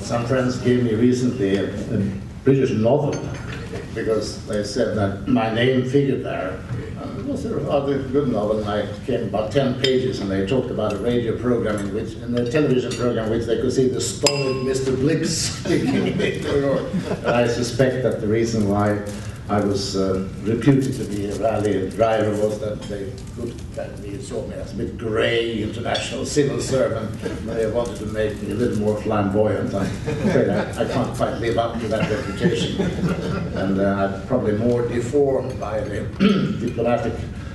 Some friends gave me recently a British novel because they said that my name figured there. It was a rather good novel, and I came about 10 pages, and they talked about a radio program in a television program in which they could see the stolid Mr. Blix speaking in New York. And I suspect that the reason why I was reputed to be a rally driver was that they looked at me and saw me as a bit grey international civil servant. They wanted to make me a little more flamboyant. I'm afraid I can't quite live up to that reputation. And I'm probably more deformed by the diplomatic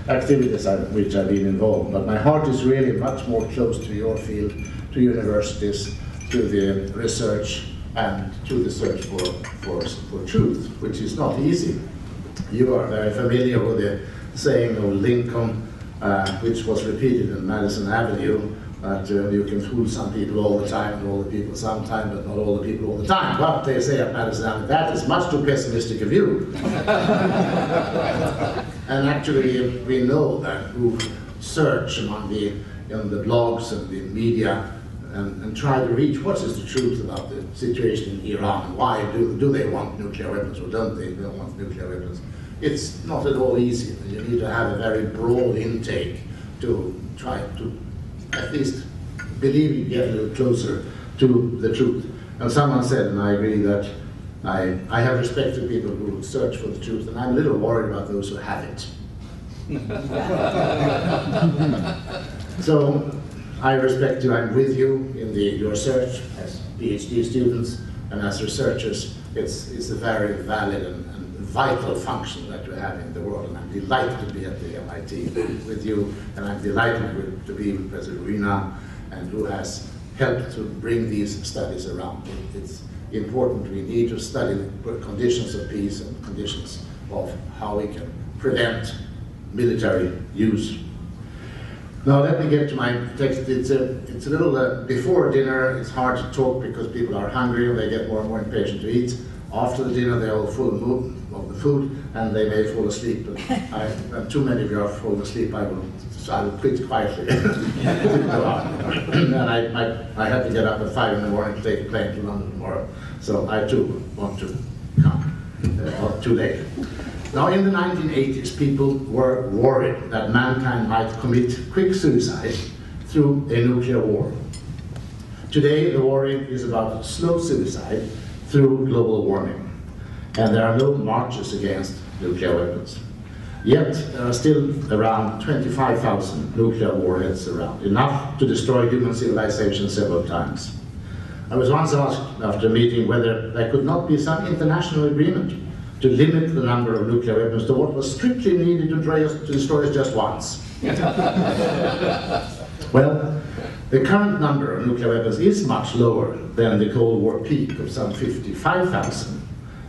activities which I've been involved. But my heart is really much more close to your field, to universities, to the research, and to the search for truth, which is not easy. You are very familiar with the saying of Lincoln, which was repeated in Madison Avenue, that you can fool some people all the time and all the people sometime, but not all the people all the time. But they say at Madison Avenue, that is much too pessimistic a view. And actually, we know that who search among the blogs and the media and try to reach what is the truth about the situation in Iran. Why do they want nuclear weapons, or don't they want nuclear weapons? It's not at all easy. You need to have a very broad intake to try to at least believe you get a little closer to the truth. And someone said, and I agree, that I have respect for people who search for the truth, and I'm a little worried about those who have it. So I respect you, I'm with you in your search as PhD students and as researchers. It's a very valid and vital function that you have in the world, and I'm delighted to be at the MIT with you, and I'm delighted to be with President Ruina, and who has helped to bring these studies around. It's important. We need to study the conditions of peace and conditions of how we can prevent military use. Now let me get to my text. It's a little, before dinner it's hard to talk because people are hungry and they get more and more impatient to eat. After the dinner they're all full of the food and they may fall asleep. But when too many of you are falling asleep, I will quit quietly. And I have to get up at 5 in the morning to take a plane to London tomorrow. So I too want to come, not too late. Now, in the 1980s, people were worried that mankind might commit quick suicide through a nuclear war. Today, the worry is about slow suicide through global warming. And there are no marches against nuclear weapons. Yet, there are still around 25,000 nuclear warheads around, enough to destroy human civilization several times. I was once asked after a meeting whether there could not be some international agreement to limit the number of nuclear weapons to what was strictly needed to destroy us just once. Well, the current number of nuclear weapons is much lower than the Cold War peak of some 55,000,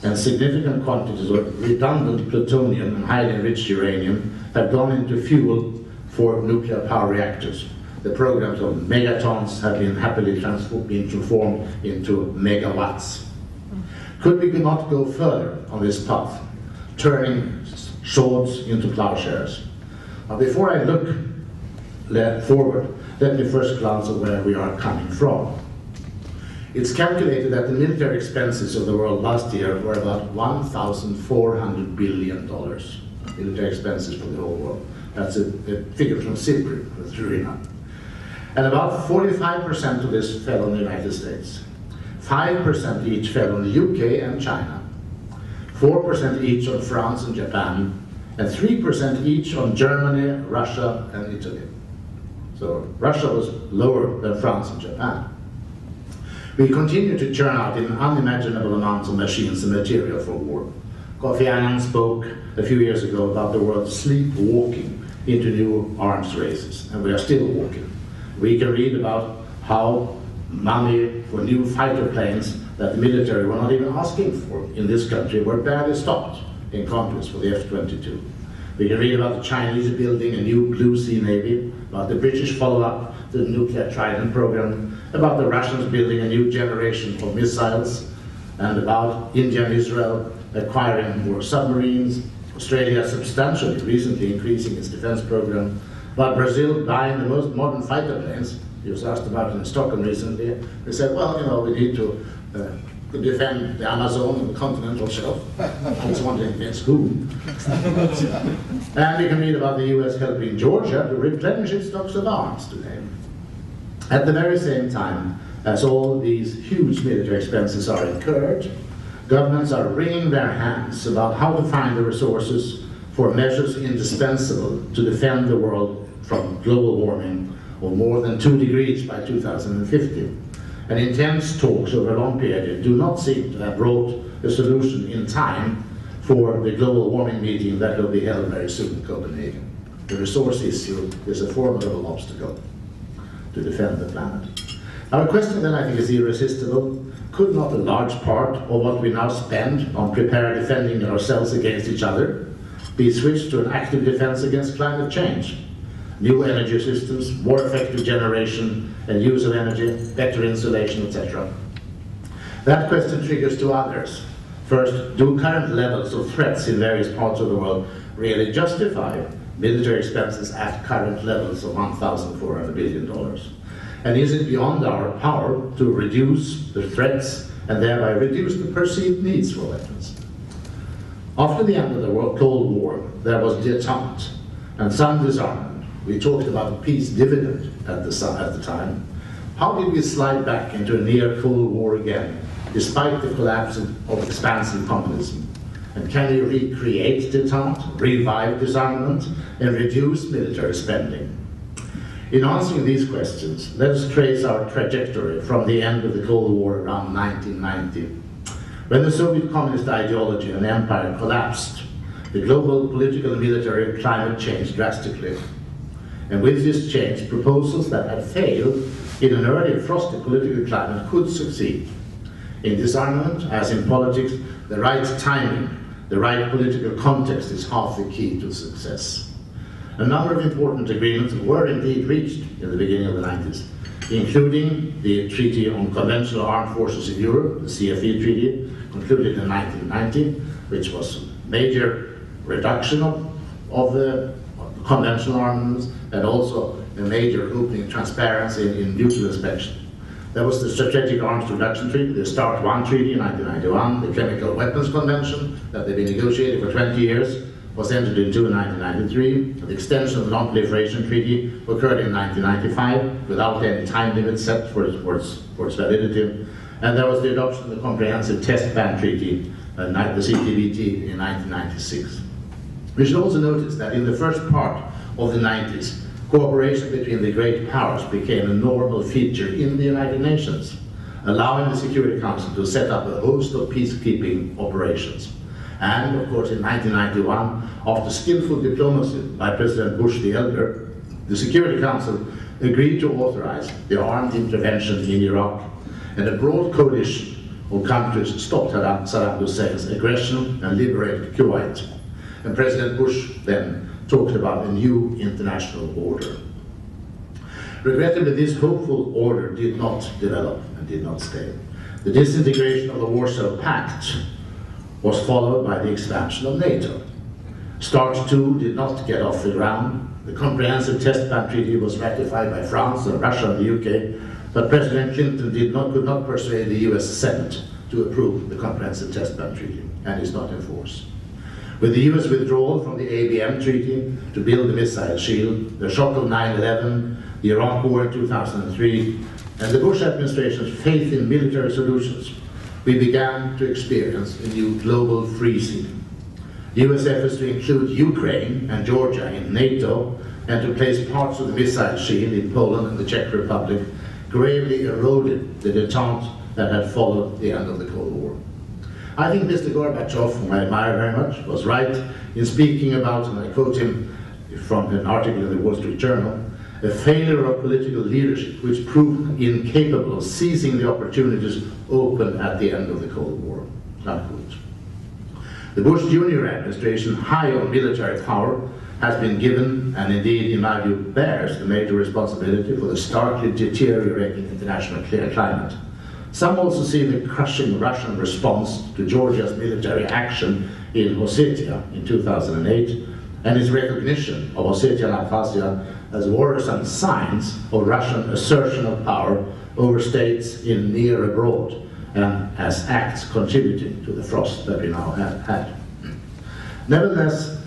and significant quantities of redundant plutonium and highly enriched uranium have gone into fuel for nuclear power reactors. The programs of megatons have been happily transformed into megawatts. Could we not go further on this path, turning swords into plowshares? Now, before I look forward, let me first glance at where we are coming from. It's calculated that the military expenses of the world last year were about $1,400 billion. Military expenses for the whole world. That's a figure from SIPRI, with Ruina. And about 45% of this fell on the United States. 5% each fell on the UK and China, 4% each on France and Japan, and 3% each on Germany, Russia, and Italy. So Russia was lower than France and Japan. We continue to churn out in unimaginable amounts of machines and material for war. Kofi Annan spoke a few years ago about the world sleepwalking into new arms races, and we are still walking. We can read about how money for new fighter planes that the military were not even asking for in this country were barely stopped in countries for the F-22. We can read about the Chinese building a new Blue Sea Navy, about the British follow-up to the nuclear Trident program, about the Russians building a new generation of missiles, and about India and Israel acquiring more submarines, Australia substantially recently increasing its defense program, about Brazil buying the most modern fighter planes, He was asked about it in Stockholm recently. He said, well, you know, we need to defend the Amazon and the continental shelf. I was wondering, yes, who? And we can read about the US helping Georgia to replenish its stocks of arms today. At the very same time as all these huge military expenses are incurred, governments are wringing their hands about how to find the resources for measures indispensable to defend the world from global warming of more than 2 degrees by 2050. And intense talks over a long period do not seem to have brought a solution in time for the global warming meeting that will be held very soon in Copenhagen. The resource issue is a formidable obstacle to defend the planet. Now, a question that I think is irresistible: could not a large part of what we now spend on defending ourselves against each other be switched to an active defense against climate change? New energy systems, more effective generation and use of energy, better insulation, etc. That question triggers two others. First, do current levels of threats in various parts of the world really justify military expenses at current levels of $1,400 billion? And is it beyond our power to reduce the threats and thereby reduce the perceived needs for weapons? After the end of the Cold War, there was détente and some disarmament. We talked about the peace dividend at the time. How did we slide back into a near Cold War again, despite the collapse of expansive communism? And can we recreate détente, revive disarmament, and reduce military spending? In answering these questions, let us trace our trajectory from the end of the Cold War around 1990. When the Soviet communist ideology and empire collapsed, the global political and military climate changed drastically. And with this change, proposals that had failed in an earlier frosty political climate could succeed. In disarmament, as in politics, the right timing, the right political context is half the key to success. A number of important agreements were indeed reached in the beginning of the 90s, including the Treaty on Conventional Armed Forces in Europe, the CFE Treaty, concluded in 1990, which was a major reduction of the conventional armaments, and also a major opening transparency in mutual inspection. There was the Strategic Arms Reduction Treaty, the START I Treaty in 1991, the Chemical Weapons Convention that they've been negotiating for 20 years, was entered into in 1993. The extension of the Non-Proliferation Treaty occurred in 1995 without any time limit set for its validity. And there was the adoption of the Comprehensive Test Ban Treaty, the CTBT, in 1996. We should also notice that in the first part of the 90s, cooperation between the great powers became a normal feature in the United Nations, allowing the Security Council to set up a host of peacekeeping operations. And, of course, in 1991, after skillful diplomacy by President Bush the Elder, the Security Council agreed to authorize the armed intervention in Iraq, and a broad coalition of countries stopped Saddam Hussein's aggression and liberated Kuwait. And President Bush then talked about a new international order. Regrettably, this hopeful order did not develop and did not stay. The disintegration of the Warsaw Pact was followed by the expansion of NATO. START II did not get off the ground. The Comprehensive Test Ban Treaty was ratified by France and Russia and the UK, but President Clinton could not persuade the US Senate to approve the Comprehensive Test Ban Treaty, and is not in force. With the US withdrawal from the ABM Treaty to build the missile shield, the shock of 9/11, the Iraq War in 2003, and the Bush administration's faith in military solutions, we began to experience a new global freezing. US efforts to include Ukraine and Georgia in NATO and to place parts of the missile shield in Poland and the Czech Republic gravely eroded the détente that had followed the end of the Cold War. I think Mr. Gorbachev, whom I admire very much, was right in speaking about, and I quote him from an article in the Wall Street Journal, a failure of political leadership which proved incapable of seizing the opportunities opened at the end of the Cold War. Unquote. The Bush Jr. administration, high on military power, has been given, and indeed, in my view, bears the major responsibility for the starkly deteriorating international climate. Some also see the crushing Russian response to Georgia's military action in Ossetia in 2008, and its recognition of Ossetia and Abkhazia as worrisome signs of Russian assertion of power over states in near abroad, and as acts contributing to the frost that we now have had. Nevertheless,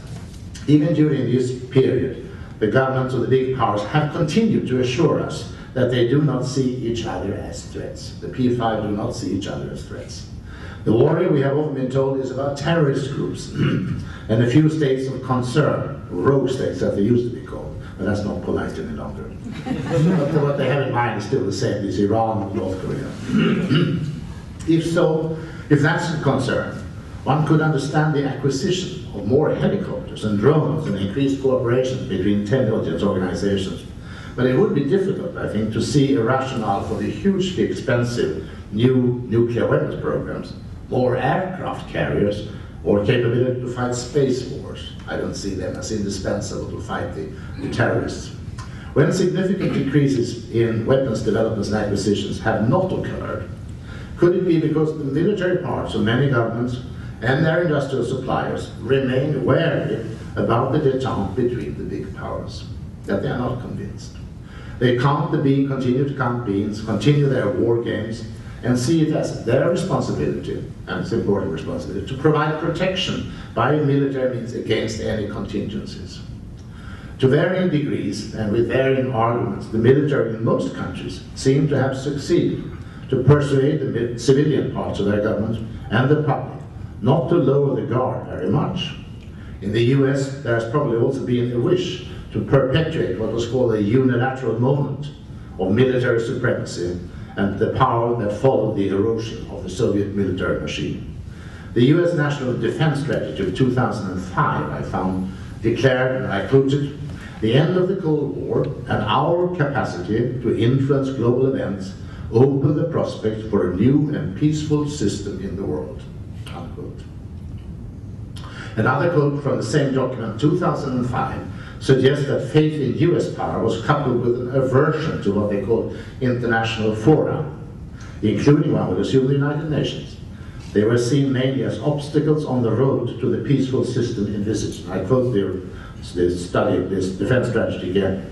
even during this period, the governments of the big powers have continued to assure us that they do not see each other as threats. The P5 do not see each other as threats. The worry, we have often been told, is about terrorist groups and a few states of concern, rogue states as they used to be called, but that's not polite any longer. But what they have in mind is still the same, is Iran and North Korea. If so, if that's a concern, one could understand the acquisition of more helicopters and drones and increased cooperation between intelligence organizations. But it would be difficult, I think, to see a rationale for the hugely expensive new nuclear weapons programs, more aircraft carriers, or capability to fight space wars. I don't see them as indispensable to fight the terrorists. When significant decreases in weapons developments and acquisitions have not occurred, could it be because the military parts of many governments and their industrial suppliers remain wary about the détente between the big powers, that they are not convinced? They count the bean, continue to count beans, continue their war games, and see it as their responsibility, and it's an important responsibility, to provide protection by military means against any contingencies. To varying degrees and with varying arguments, the military in most countries seem to have succeeded to persuade the civilian parts of their government and the public not to lower the guard very much. In the US, there has probably also been a wish to perpetuate what was called a unilateral moment of military supremacy and the power that followed the erosion of the Soviet military machine. The US National Defense Strategy of 2005, I found, declared, and I quote it, "The end of the Cold War and our capacity to influence global events open the prospect for a new and peaceful system in the world," unquote. Another quote from the same document, 2005, suggests that faith in US power was coupled with an aversion to what they called international fora, including, one would assume, the United Nations. They were seen mainly as obstacles on the road to the peaceful system envisaged. I quote this study, this defense strategy again.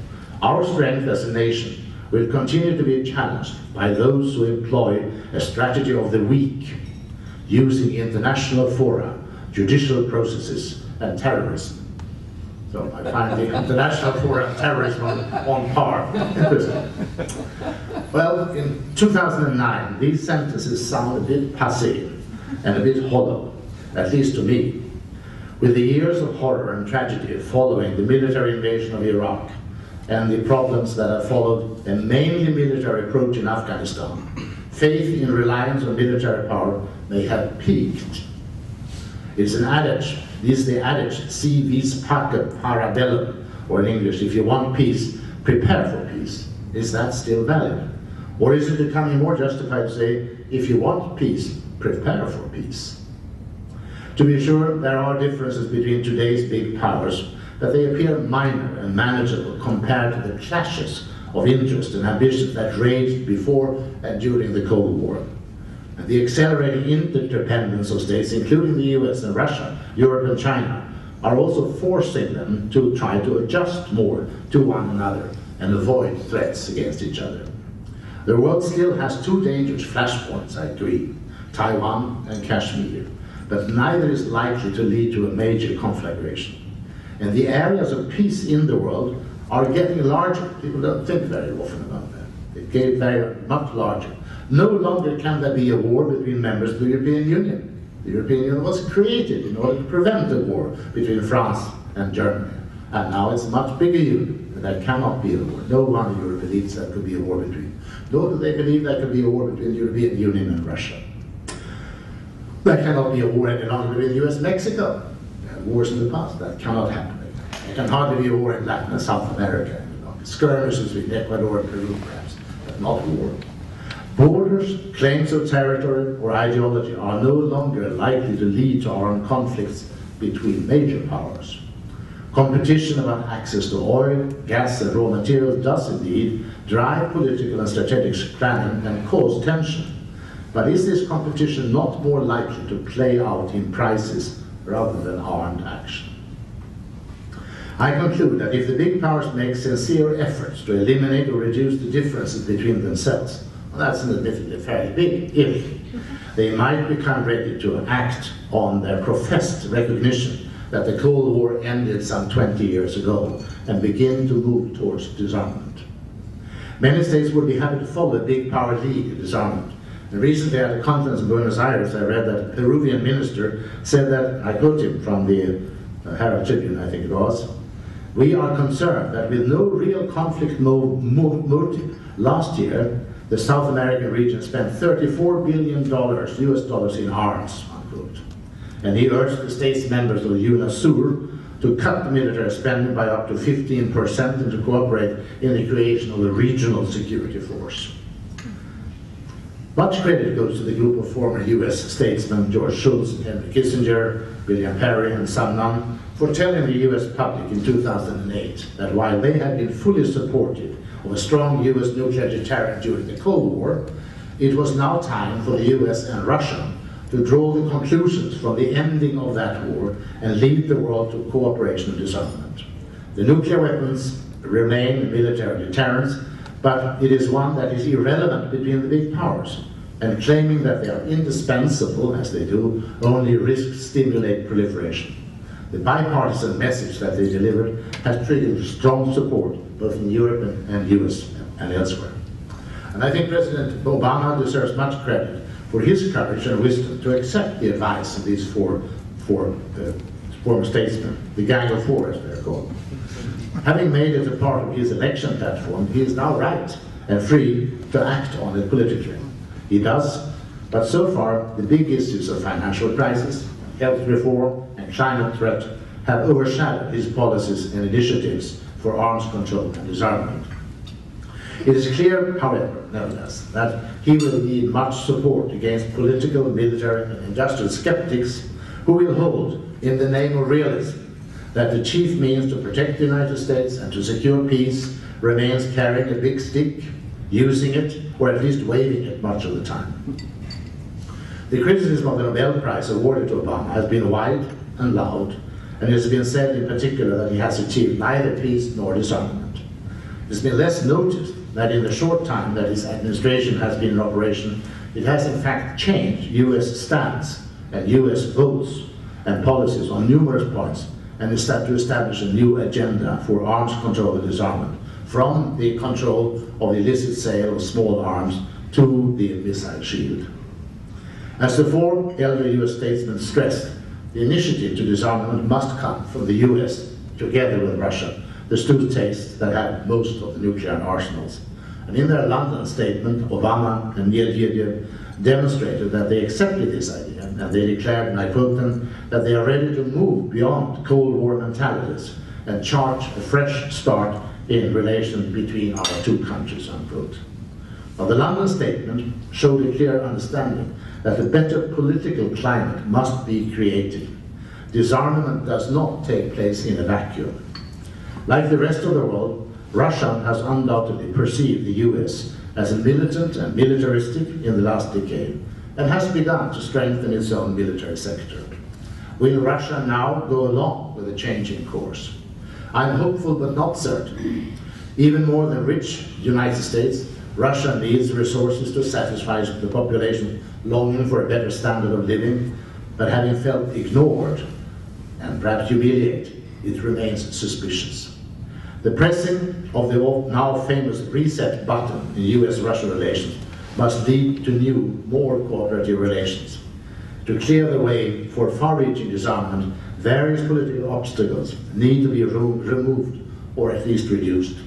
"Our strength as a nation will continue to be challenged by those who employ a strategy of the weak, using international fora, judicial processes, and terrorism." So I find the international fora and terrorism on par. Well, in 2009, these sentences sound a bit passé and a bit hollow, at least to me. With the years of horror and tragedy following the military invasion of Iraq and the problems that have followed a mainly military approach in Afghanistan, faith in reliance on military power may have peaked. It's an adage. This is the adage, si vis pacem para bellum, or in English, if you want peace, prepare for peace. Is that still valid? Or is it becoming more justified to say, if you want peace, prepare for peace? To be sure, there are differences between today's big powers, but they appear minor and manageable compared to the clashes of interest and ambitions that raged before and during the Cold War. And the accelerating interdependence of states, including the US and Russia, Europe and China, are also forcing them to try to adjust more to one another and avoid threats against each other. The world still has two dangerous flashpoints, I agree, Taiwan and Kashmir, but neither is likely to lead to a major conflagration. And the areas of peace in the world are getting larger. People don't think very often about that. They get very much larger. No longer can there be a war between members of the European Union. The European Union was created in order to prevent a war between France and Germany. And now it's a much bigger union. There cannot be a war. No one in Europe believes there could be a war between. Nor do they believe there could be a war between the European Union and Russia. There cannot be a war any longer between the US and Mexico. There had wars in the past. That cannot happen. There can hardly be a war in Latin and South America any longer. Skirmishes between Ecuador and Peru, perhaps, but not war. Borders, claims of territory, or ideology are no longer likely to lead to armed conflicts between major powers. Competition about access to oil, gas, and raw materials does indeed drive political and strategic planning and cause tension. But is this competition not more likely to play out in prices rather than armed action? I conclude that if the big powers make sincere efforts to eliminate or reduce the differences between themselves, well, that's an admittedly fairly big if, they might become ready to act on their professed recognition that the Cold War ended some 20 years ago and begin to move towards disarmament. Many states would be happy to follow a big power lead in disarmament. And recently at a conference in Buenos Aires, I read that a Peruvian minister said that, I quote him from the Herald Tribune, I think it was, "We are concerned that with no real conflict motive, last year the South American region spent $34 billion US dollars in arms," unquote. And he urged the states members of UNASUR to cut the military spending by up to 15% and to cooperate in the creation of a regional security force. Much credit goes to the group of former US statesmen George Shultz, Henry Kissinger, William Perry, and Sam Nunn for telling the US public in 2008 that while they had been fully supportive of a strong US nuclear deterrent during the Cold War, it was now time for the US and Russia to draw the conclusions from the ending of that war and lead the world to cooperation and disarmament. The nuclear weapons remain military deterrents, but it is one that is irrelevant between the big powers, and claiming that they are indispensable, as they do, only risks stimulate proliferation. The bipartisan message that they delivered has triggered strong support both in Europe and US and elsewhere. And I think President Obama deserves much credit for his courage and wisdom to accept the advice of these four former statesmen, the Gang of Four as they're called. Having made it a part of his election platform, he is now right and free to act on it politically. He does, but so far the big issues of financial crisis, health reform, and climate threat have overshadowed his policies and initiatives for arms control and disarmament. It is clear, however, nevertheless, that he will need much support against political, military, and industrial skeptics who will hold, in the name of realism, that the chief means to protect the United States and to secure peace remains carrying a big stick, using it, or at least waving it much of the time. The criticism of the Nobel Prize awarded to Obama has been wide and loud, and it has been said in particular that he has achieved neither peace nor disarmament. It has been less noticed that in the short time that his administration has been in operation, it has in fact changed US stance and US votes and policies on numerous points, and is set to establish a new agenda for arms control and disarmament, from the control of the illicit sale of small arms to the missile shield. As the four elder US statesmen stressed, the initiative to disarmament must come from the US together with Russia, the two states that have most of the nuclear arsenals. And in their London statement, Obama and Medvedev demonstrated that they accepted this idea, and they declared, and I quote them, that they are ready to move beyond Cold War mentalities and chart a fresh start in relations between our two countries, unquote. Now, the London statement showed a clear understanding that a better political climate must be created. Disarmament does not take place in a vacuum. Like the rest of the world, Russia has undoubtedly perceived the US as a militant and militaristic in the last decade, and has begun to strengthen its own military sector. Will Russia now go along with a changing course? I'm hopeful but not certain. Even more than rich United States, Russia needs resources to satisfy the population longing for a better standard of living, but having felt ignored and perhaps humiliated, it remains suspicious. The pressing of the now famous reset button in US-Russia relations must lead to new, more cooperative relations. To clear the way for far-reaching disarmament, various political obstacles need to be removed or at least reduced.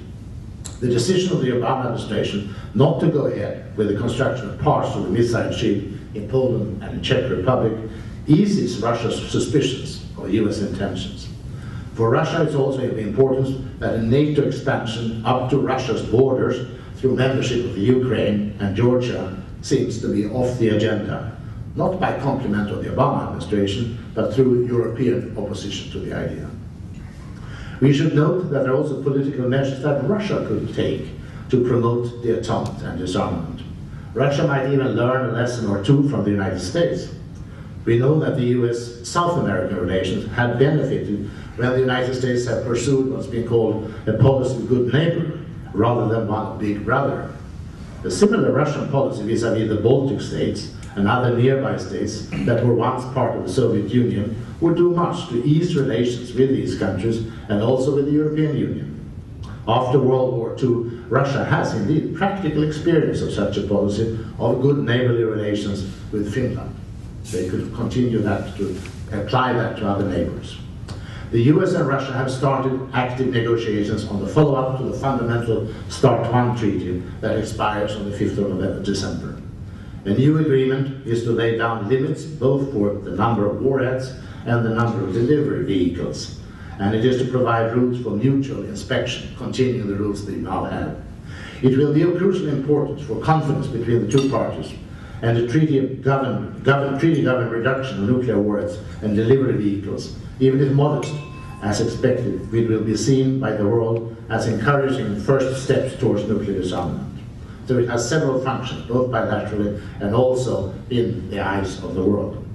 The decision of the Obama administration not to go ahead with the construction of parts of the missile shield in Poland and in Czech Republic eases Russia's suspicions of US intentions. For Russia, it's also important that a NATO expansion up to Russia's borders through membership of the Ukraine and Georgia seems to be off the agenda, not by compliment of the Obama administration, but through European opposition to the idea. We should note that there are also political measures that Russia could take to promote détente and disarmament. Russia might even learn a lesson or two from the United States. We know that the US-South American relations have benefited when the United States have pursued what's been called a policy of good neighbor, rather than one of big brother. A similar Russian policy vis-à-vis the Baltic states and other nearby states that were once part of the Soviet Union would do much to ease relations with these countries and also with the European Union. After World War II, Russia has indeed practical experience of such a policy of good neighborly relations with Finland. They could continue that, to apply that to other neighbors. The US and Russia have started active negotiations on the follow-up to the fundamental START I treaty that expires on the 5th of December. A new agreement is to lay down limits both for the number of warheads and the number of delivery vehicles, and it is to provide rules for mutual inspection, continuing the rules they now have. It will be of crucial importance for confidence between the two parties, and the treaty governed reduction of nuclear warheads and delivery vehicles, even if modest, as expected, it will be seen by the world as encouraging first steps towards nuclear disarmament. So it has several functions, both bilaterally and also in the eyes of the world.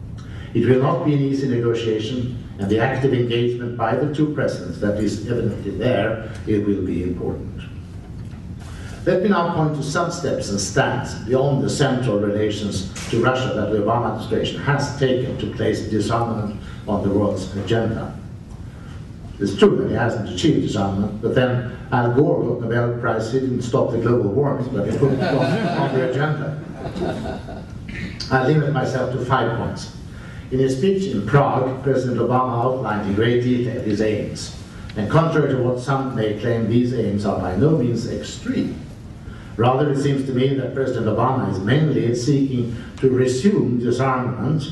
It will not be an easy negotiation, and the active engagement by the two presidents that is evidently there, it will be important. Let me now point to some steps and stands beyond the central relations to Russia that the Obama administration has taken to place disarmament on the world's agenda. It's true that he hasn't achieved disarmament, but then Al Gore got the Nobel Prize. He didn't stop the global warming, but he put it on the agenda. I limit myself to 5 points. In his speech in Prague, President Obama outlined in great detail his aims. And contrary to what some may claim, these aims are by no means extreme. Rather, it seems to me that President Obama is mainly seeking to resume disarmament,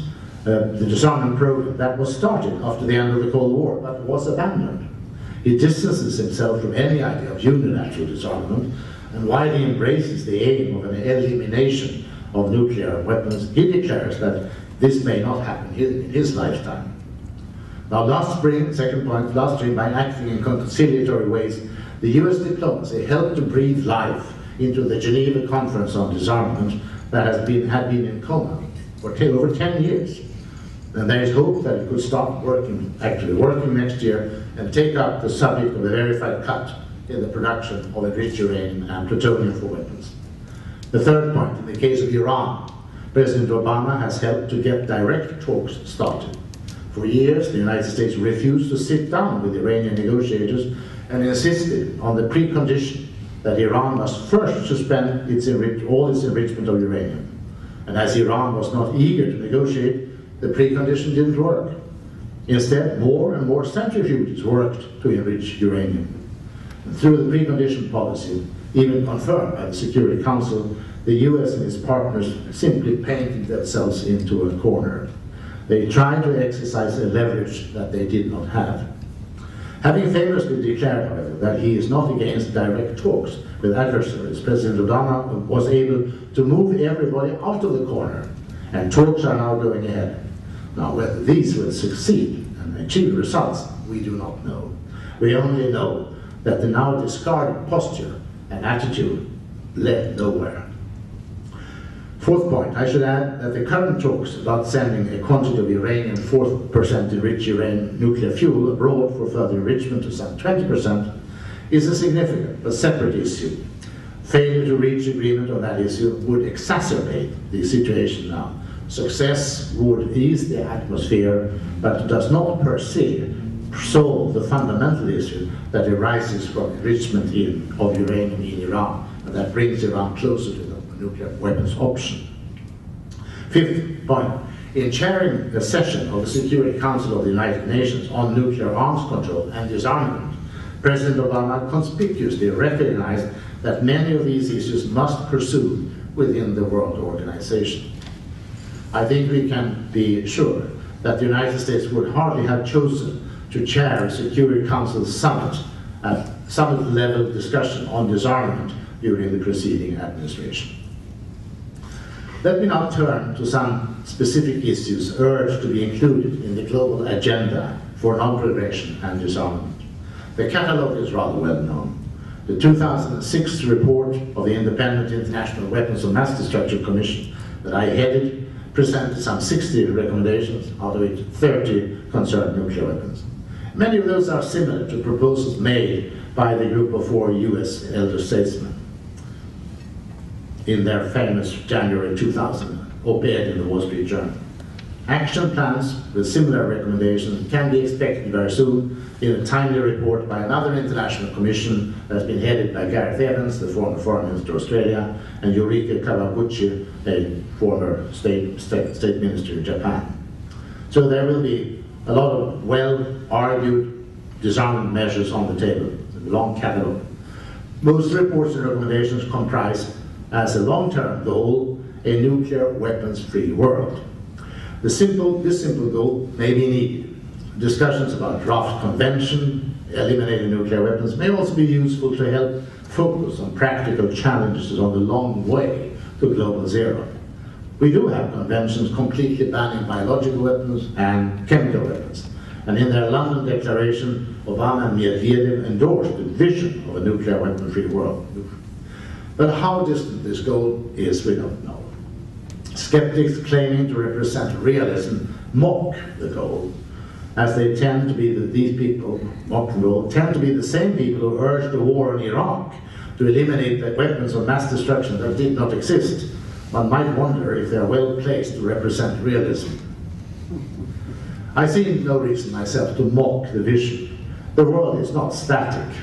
the disarmament program that was started after the end of the Cold War, but was abandoned. He distances himself from any idea of unilateral disarmament, and while he embraces the aim of an elimination of nuclear weapons, he declares that this may not happen in his lifetime. Now, last spring, second point, last spring, by acting in conciliatory ways, the US diplomacy helped to breathe life into the Geneva Conference on Disarmament that had been in coma for over 10 years. And there is hope that it could start actually working next year and take up the subject of a verified cut in the production of enriched uranium and plutonium for weapons. The third point, in the case of Iran, President Obama has helped to get direct talks started. For years, the United States refused to sit down with Iranian negotiators and insisted on the precondition that Iran must first suspend all its enrichment of uranium. And as Iran was not eager to negotiate, the precondition didn't work. Instead, more and more centrifuges worked to enrich uranium. And through the precondition policy, even confirmed by the Security Council, the US and its partners simply painted themselves into a corner. They tried to exercise a leverage that they did not have. Having famously declared, however, that he is not against direct talks with adversaries, President Obama was able to move everybody out of the corner, and talks are now going ahead. Now, whether these will succeed and achieve results, we do not know. We only know that the now discarded posture and attitude led nowhere. Fourth point, I should add that the current talks about sending a quantity of uranium 4% enriched uranium nuclear fuel abroad for further enrichment to some 20% is a significant but separate issue. Failure to reach agreement on that issue would exacerbate the situation now. Success would ease the atmosphere, but does not per se solve the fundamental issue that arises from enrichment of uranium in Iran, and that brings Iran closer to the nuclear weapons option. Fifth point, in chairing the session of the Security Council of the United Nations on nuclear arms control and disarmament, President Obama conspicuously recognized that many of these issues must pursue within the World Organization. I think we can be sure that the United States would hardly have chosen to chair a Security Council summit level discussion on disarmament during the preceding administration. Let me now turn to some specific issues urged to be included in the global agenda for non-proliferation and disarmament. The catalogue is rather well known. The 2006 report of the Independent International Weapons of Mass Destruction Commission that I headed presented some 60 recommendations, out of which 30 concern nuclear weapons. Many of those are similar to proposals made by the group of 4 US elder statesmen in their famous January 2000 op-ed in the Wall Street Journal. Action plans with similar recommendations can be expected very soon in a timely report by another international commission that has been headed by Gareth Evans, the former Foreign Minister of Australia, and Yurika Kawaguchi, a former state minister in Japan. So there will be a lot of well-argued disarmament measures on the table, a long catalogue. Most reports and recommendations comprise, as a long-term goal, a nuclear weapons-free world. This simple goal may be needed. Discussions about draft convention, eliminating nuclear weapons, may also be useful to help focus on practical challenges on the long way to global zero. We do have conventions completely banning biological weapons and chemical weapons. And in their London declaration, Obama and Medvedev endorsed the vision of a nuclear weapon-free world. But how distant this goal is, we don't know. Skeptics claiming to represent realism mock the goal, as they tend to be these people, mock the goal, tend to be the same people who urged the war in Iraq to eliminate the weapons of mass destruction that did not exist. One might wonder if they are well placed to represent realism. I see no reason myself to mock the vision. The world is not static.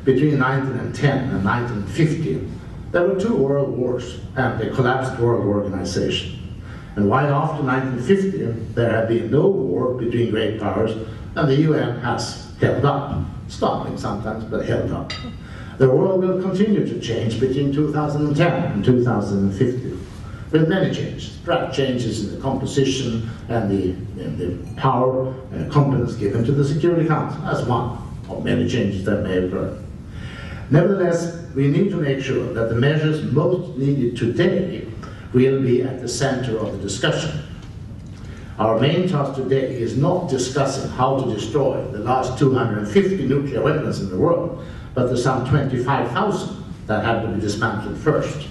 Between 1910 and 1950, there were 2 world wars and a collapsed world organization. And while after 1950 there had been no war between great powers, and the UN has held up, stumbling sometimes, but held up. The world will continue to change between 2010 and 2050, with many changes, rapid changes in the composition and the power and competence given to the Security Council, as one of many changes that may occur. Nevertheless, we need to make sure that the measures most needed today will be at the center of the discussion. Our main task today is not discussing how to destroy the last 250 nuclear weapons in the world, but the some 25,000 that have to be dismantled first.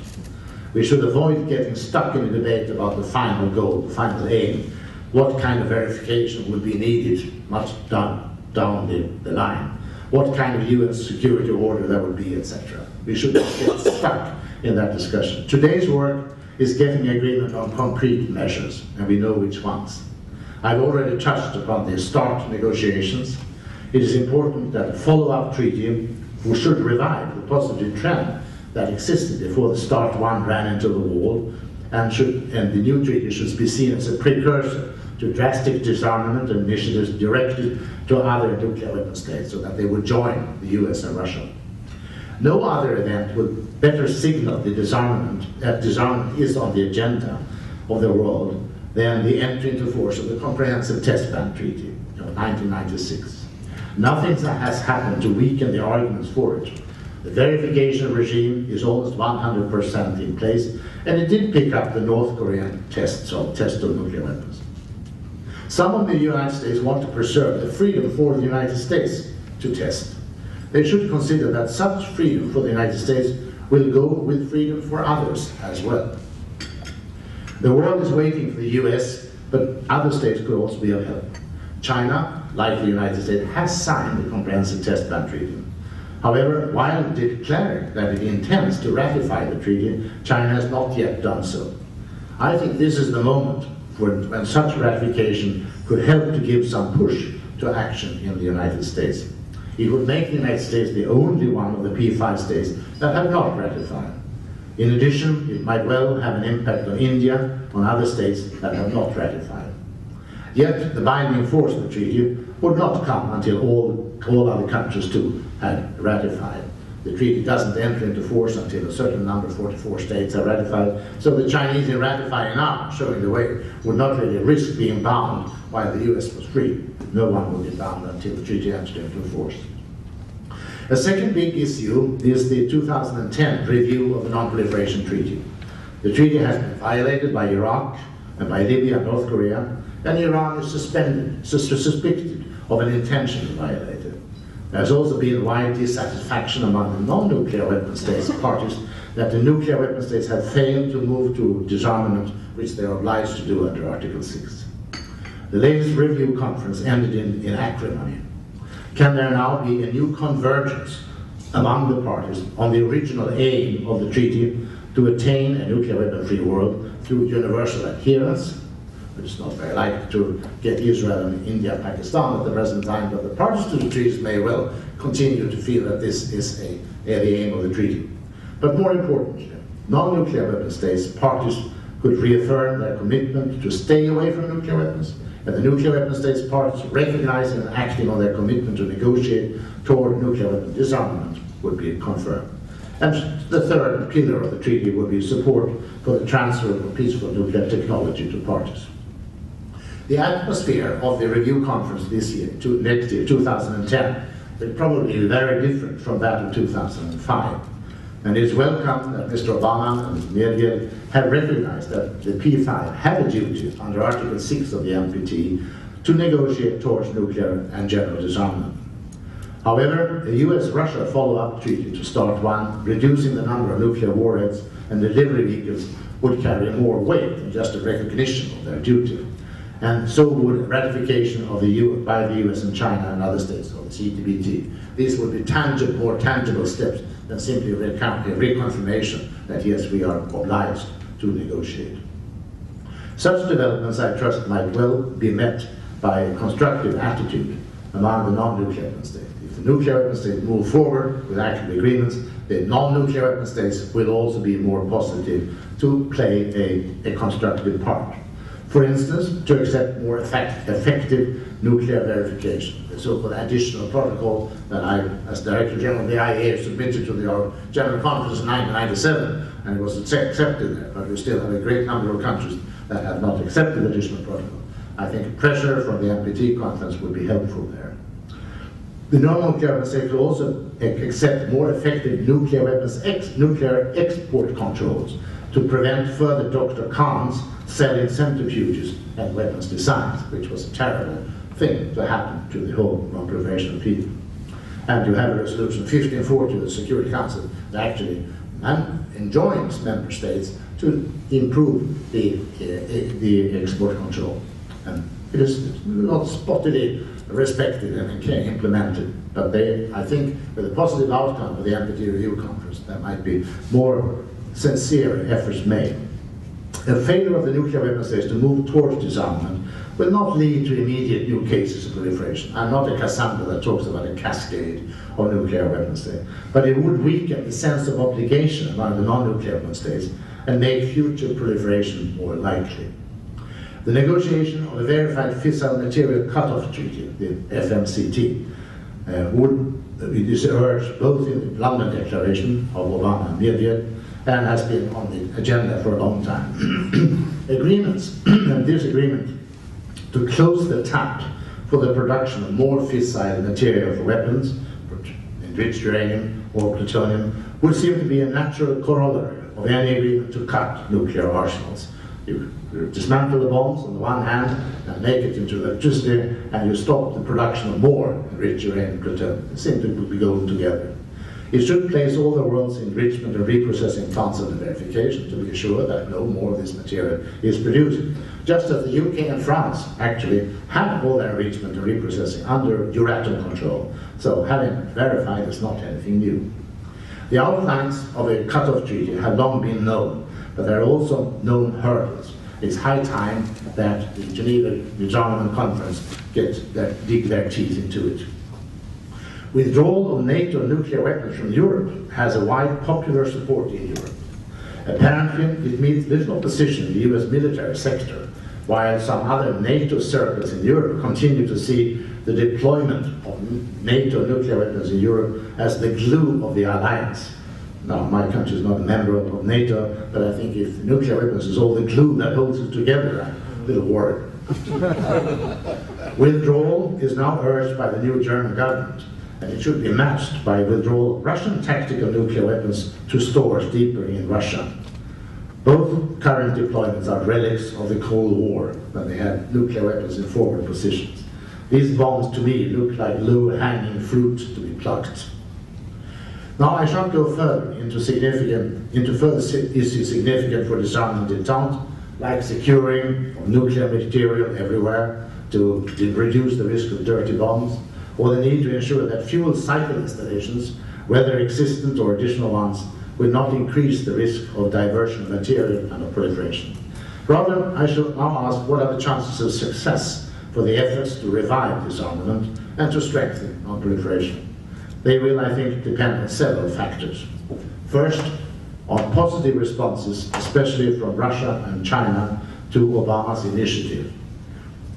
We should avoid getting stuck in a debate about the final goal, the final aim, what kind of verification would be needed much down the line, what kind of UN security order there would be, etc. We should not get stuck in that discussion. Today's work is getting agreement on concrete measures, and we know which ones. I've already touched upon the START negotiations. It is important that a follow-up treaty should revive the positive trend that existed before the START 1 ran into the wall, and the new treaty should be seen as a precursor to drastic disarmament initiatives directed to other nuclear weapon states so that they would join the US and Russia. No other event would better signal the disarmament is on the agenda of the world than the entry into force of the Comprehensive Test Ban Treaty of 1996. Nothing has happened to weaken the arguments for it. The verification regime is almost 100% in place, and it did pick up the North Korean test of nuclear weapons. Some of the United States want to preserve the freedom for the United States to test. They should consider that such freedom for the United States will go with freedom for others as well. The world is waiting for the US, but other states could also be of help. China, like the United States, has signed the Comprehensive Test Ban Treaty. However, while declaring that it intends to ratify the treaty, China has not yet done so. I think this is the moment when such ratification could help to give some push to action in the United States. It would make the United States the only one of the P5 states that have not ratified. In addition, it might well have an impact on India, on other states that have not ratified. Yet, the binding force of the treaty would not come until all other countries too had ratified. The treaty doesn't enter into force until a certain number, 44 states, are ratified. So the Chinese in ratifying now, showing the way, would not really risk being bound while the US was free. No one would be bound until the treaty entered into force. A second big issue is the 2010 review of the Non-Proliferation Treaty. The treaty has been violated by Iraq and by Libya and North Korea, and Iran is suspected of an intention to violate it. There has also been wide dissatisfaction among the non-nuclear weapon states parties that the nuclear weapon states have failed to move to disarmament, which they are obliged to do under Article 6. The latest review conference ended in acrimony. Can there now be a new convergence among the parties on the original aim of the treaty to attain a nuclear weapon-free world through universal adherence, which is not very likely to get Israel and India, Pakistan at the present time, but the parties to the treaties may well continue to feel that this is the aim of the treaty. But more importantly, non-nuclear weapon states, parties could reaffirm their commitment to stay away from nuclear weapons, and the nuclear weapon states parties recognizing and acting on their commitment to negotiate toward nuclear weapon disarmament would be confirmed. And the third pillar of the treaty would be support for the transfer of peaceful nuclear technology to parties. The atmosphere of the review conference this year, next year, 2010, will probably be very different from that of 2005. And it's welcome that Mr. Obama and Mr. Medvedev have recognized that the P5 have a duty under Article 6 of the NPT to negotiate towards nuclear and general disarmament. However, a US-Russia follow-up treaty to START 1, reducing the number of nuclear warheads and delivery vehicles, would carry more weight than just a recognition of their duty. And so would ratification of by the US and China and other states of the CTBT. These would be more tangible steps than simply a reconfirmation that yes, we are obliged to negotiate. Such developments, I trust, might well be met by a constructive attitude among the non-nuclear weapon states. If the nuclear weapon states move forward with active agreements, the non-nuclear weapon states will also be more positive to play a constructive part. For instance, to accept more effective nuclear verification, the so-called additional protocol that I, as Director General of the IAEA, submitted to the General Conference in 1997, and it was accepted there, but we still have a great number of countries that have not accepted the additional protocol. I think pressure from the NPT conference would be helpful there. The non-nuclear weapons states will also accept more effective nuclear weapons nuclear export controls to prevent further Dr. Khan's selling centrifuges and weapons designs, which was a terrible thing to happen to the whole non-proliferation of people. And you have a resolution 1540 of the Security Council that actually enjoins member states to improve the export control. And it is not spottily respected and implemented, but I think with a positive outcome of the NPT review conference, there might be more sincere efforts made. A failure of the nuclear weapon states to move towards disarmament will not lead to immediate new cases of proliferation. I'm not a Cassandra that talks about a cascade of nuclear weapon states, but it would weaken the sense of obligation among the non-nuclear weapon states and make future proliferation more likely. The negotiation of a verified fissile material cutoff treaty, the FMCT, is urged both in the London Declaration of Obama and Medvedev, and has been on the agenda for a long time. Agreements, and this agreement to close the tap for the production of more fissile material for weapons, enriched uranium or plutonium, would seem to be a natural corollary of any agreement to cut nuclear arsenals. You dismantle the bombs on the one hand and make it into electricity, and you stop the production of more enriched uranium and plutonium. It simply would go together. It should place all the world's enrichment and reprocessing plants under verification to be sure that no more of this material is produced. Just as the UK and France actually have all their enrichment and reprocessing under Euratom control. So having verified is not anything new. The outlines of a cut-off treaty have long been known, but there are also known hurdles. It's high time that the Geneva Disarmament Conference dig their teeth into it. Withdrawal of NATO nuclear weapons from Europe has a wide popular support in Europe. Apparently, it meets little opposition in the US military sector, while some other NATO circles in Europe continue to see the deployment of NATO nuclear weapons in Europe as the glue of the alliance. Now, my country is not a member of NATO, but I think if nuclear weapons is all the glue that holds it together, I'm a little worried. Withdrawal is now urged by the new German government, and it should be matched by withdrawal of Russian tactical nuclear weapons to stores deeper in Russia. Both current deployments are relics of the Cold War, when they had nuclear weapons in forward positions. These bombs, to me, look like low-hanging fruit to be plucked. Now I shan't go further into further issues significant for disarmament detente, like securing of nuclear material everywhere to reduce the risk of dirty bombs, or the need to ensure that fuel cycle installations, whether existent or additional ones, will not increase the risk of diversion of material and of proliferation. Rather, I shall now ask what are the chances of success for the efforts to revive disarmament and to strengthen non-proliferation. They will, I think, depend on several factors. First, on positive responses, especially from Russia and China, to Obama's initiative.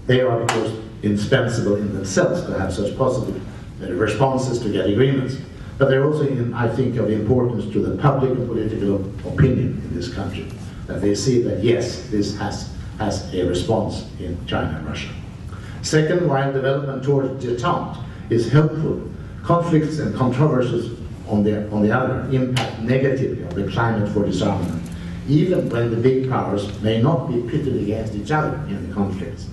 They are, of course, indispensable in themselves to have such positive responses to get agreements. But they're also, I think, of importance to the public and political opinion in this country, that they see that, yes, this has a response in China and Russia. Second, while development towards detente is helpful, conflicts and controversies on the other impact negatively on the climate for disarmament, even when the big powers may not be pitted against each other in the conflicts.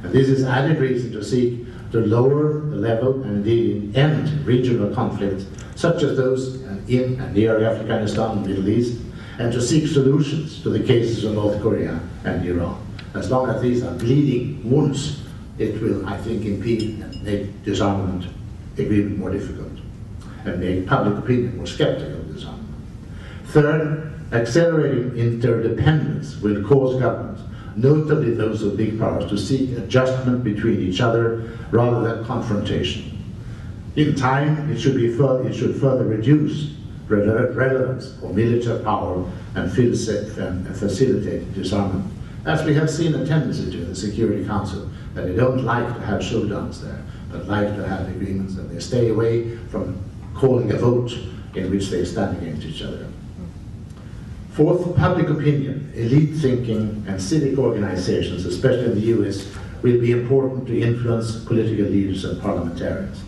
And this is added reason to seek to lower the level and indeed end regional conflicts, such as those in and near Afghanistan and the Middle East, and to seek solutions to the cases of North Korea and Iran. As long as these are bleeding wounds, it will, I think, impede and make disarmament agreement more difficult and make public opinion more skeptical of disarmament. Third, accelerating interdependence will cause governments, notably those of big powers, to seek adjustment between each other rather than confrontation. In time, it should further reduce relevance of military power and facilitate disarmament, as we have seen a tendency to in the Security Council, that they don't like to have showdowns there, but like to have agreements, and they stay away from calling a vote in which they stand against each other. Fourth, public opinion, elite thinking, and civic organizations, especially in the US, will be important to influence political leaders and parliamentarians.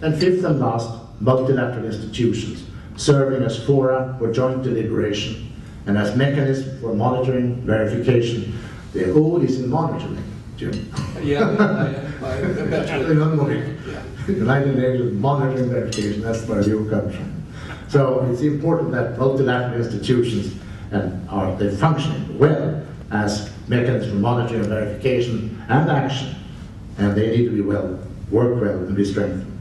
And fifth and last, multilateral institutions, serving as fora for joint deliberation and as mechanisms for monitoring, verification. The O is in monitoring, Jim. Yeah, I United Nations monitoring verification, that's where you come from. So it's important that multilateral institutions they function well as mechanisms for monitoring, verification, and action, and they need to be work well and be strengthened.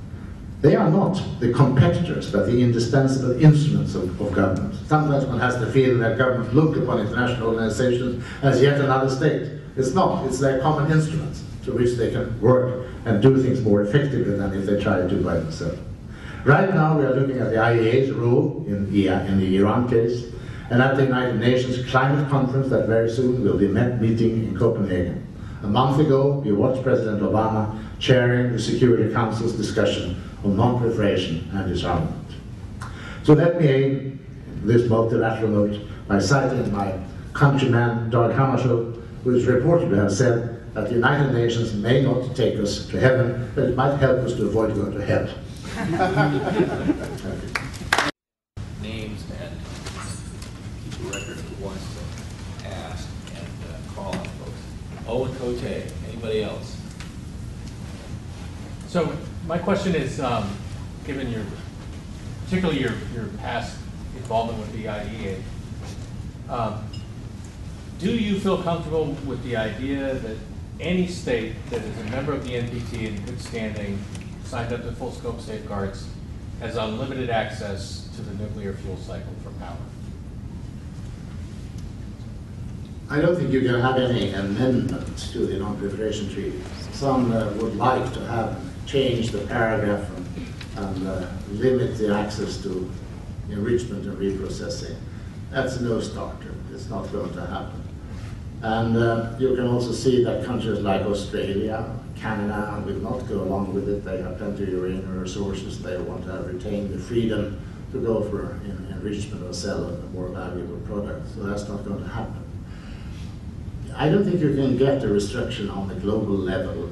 They are not the competitors, but the indispensable instruments of government. Sometimes one has the feeling that governments look upon international organizations as yet another state. It's not, it's their common instruments through which they can work and do things more effectively than if they try to do by themselves. Right now we are looking at the IAEA's role in the Iran case, and at the United Nations Climate Conference that very soon will be meeting in Copenhagen. A month ago, we watched President Obama chairing the Security Council's discussion on non-proliferation and disarmament. So let me aim this multilateral note by citing my countryman, Dag Hammarskjöld, who is reported to have said that the United Nations may not take us to heaven, but it might help us to avoid going to hell. Names and keep a record of who wants to ask and call on folks. Owen Cote, anybody else? So my question is, given particularly your past involvement with the IAEA, do you feel comfortable with the idea that any state that is a member of the NPT in good standing, signed up to full scope safeguards, has unlimited access to the nuclear fuel cycle for power? I don't think you can have any amendments to the non-proliferation treaty. Some would like to have changed the paragraph and limit the access to enrichment and reprocessing. That's a no-starter. It's not going to happen. And you can also see that countries like Australia, Canada will not go along with it. They have plenty of uranium resources. They want to retain the freedom to go for enrichment or sell a more valuable product. So that's not going to happen. I don't think you can get a restriction on the global level.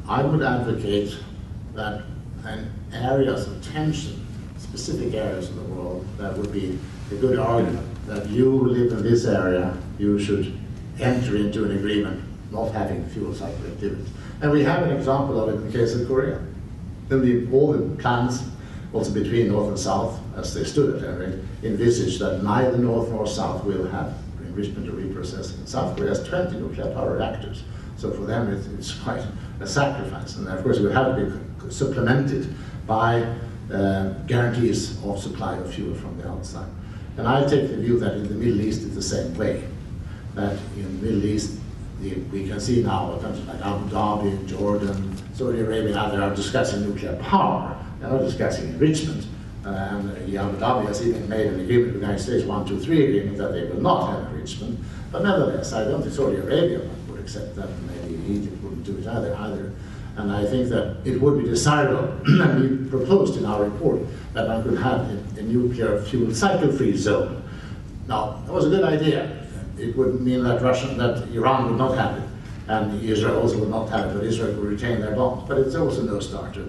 I would advocate that in areas of tension, specific areas of the world, that would be a good argument that you live in this area, you should enter into an agreement not having fuel cycle activities. And we have an example of it in the case of Korea. All the plans also between North and South, as they stood at any rate, envisaged that neither North nor South will have enrichment or reprocessing. South Korea has 20 nuclear power reactors, so for them it's quite a sacrifice. And of course it will have to be supplemented by guarantees of supply of fuel from the outside. And I take the view that in the Middle East it's the same way. That in the Middle East, we can see now countries like Abu Dhabi, Jordan, Saudi Arabia, now they are discussing nuclear power. They're not discussing enrichment. And Abu Dhabi has even made an agreement with the United States, 1, 2, 3 agreement, that they will not have enrichment. But nevertheless, I don't think Saudi Arabia would accept that. Maybe Egypt wouldn't do it either. And I think that it would be desirable, and we proposed in our report, that one could have a nuclear fuel cycle-free zone. Now, that was a good idea. It would mean that Iran would not have it, and Israel also would not have it, but Israel would retain their bombs. But it's also no starter.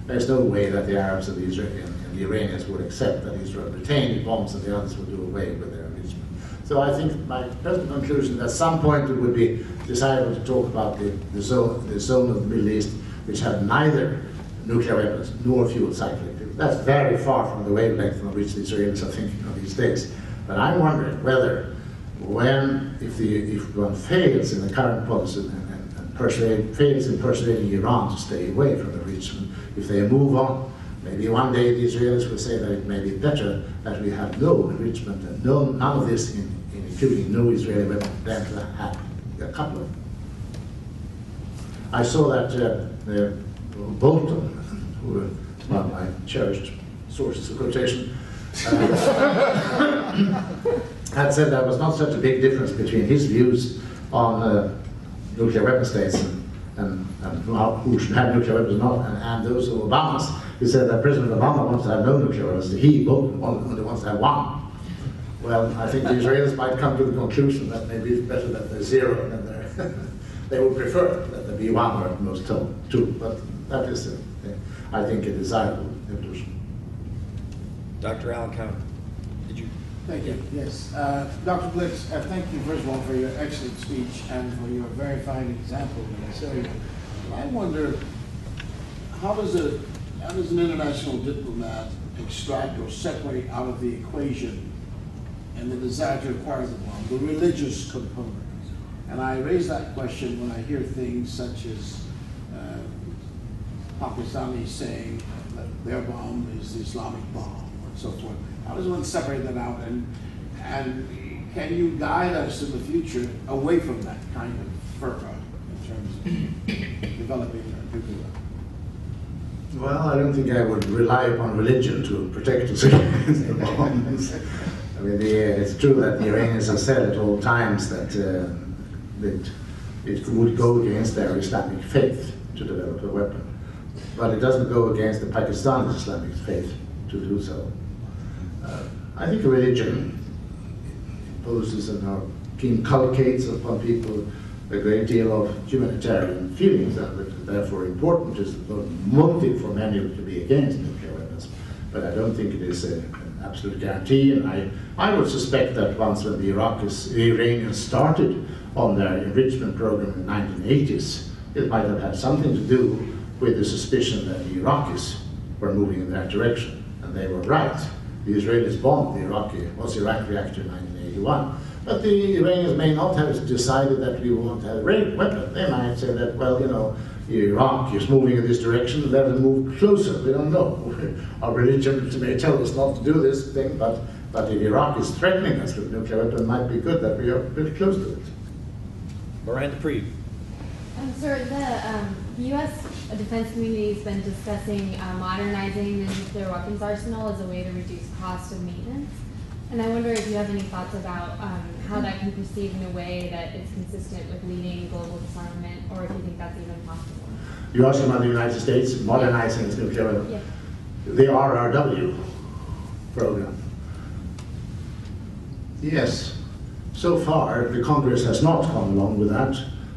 There's no way that the Arabs and the Iranians would accept that Israel retained the bombs and the others would do away with their enrichment. So I think my personal conclusion, at some point it would be desirable to talk about the zone of the Middle East which had neither nuclear weapons nor fuel cycling. That's very far from the wavelength on which the Israelis are thinking of these days. But I'm wondering whether if one fails in the current policy and fails in persuading Iran to stay away from enrichment, if they move on, maybe one day the Israelis will say that it may be better that we have no enrichment and none of this, including no Israeli weapon, than to have a couple of them. I saw that Bolton, who was one of my cherished sources of quotation, had said there was not such a big difference between his views on nuclear weapon states and who should have nuclear weapons or not, and those of Obama's. He said that President Obama wants to have no nuclear weapons. He only wants to have one. Well, I think the Israelis might come to the conclusion that maybe it's better that there's zero than they would prefer that there be one or at most two. But that is, I think, a desirable evolution. Dr. Alan Cowan, did you? Thank you. Yes. Dr. Blix, thank you, first of all, for your excellent speech and for your very fine example in this area. I wonder, how does an international diplomat extract or separate out of the equation and the desire to acquire the bomb, the religious component? And I raise that question when I hear things such as Pakistanis saying that their bomb is the Islamic bomb, and so forth. How does one separate that out, and can you guide us in the future away from that kind of fervor in terms of developing our nuclear? Well, I don't think I would rely upon religion to protect us against the bombs. I mean, it's true that the Iranians have said at all times that it would go against their Islamic faith to develop a weapon. But it doesn't go against the Pakistani Islamic faith to do so. I think religion imposes and inculcates upon people a great deal of humanitarian feelings, and therefore important is the motive for many to be against nuclear weapons. But I don't think it is an absolute guarantee, and I would suspect that once when the Iranians started on their enrichment program in the 1980s, it might have had something to do with the suspicion that the Iraqis were moving in that direction, and they were right. The Israelis bombed the Iraqi reactor in 1981. But the Iranians may not have decided that we want to have a weapon. They might say that, well, you know, Iraq is moving in this direction, let them move closer. We don't know. Our religion may tell us not to do this thing, but if Iraq is threatening us with a nuclear weapon, it might be good that we are pretty close to it. Miranda Preeve. Sir, the U.S. defense community has been discussing modernizing the nuclear weapons arsenal as a way to reduce cost of maintenance. And I wonder if you have any thoughts about how that can proceed in a way that is consistent with leading global disarmament, or if you think that's even possible. You asked about the United States modernizing its nuclear weapon. Yeah. The RRW program. Yes. So far, the Congress has not gone along with that.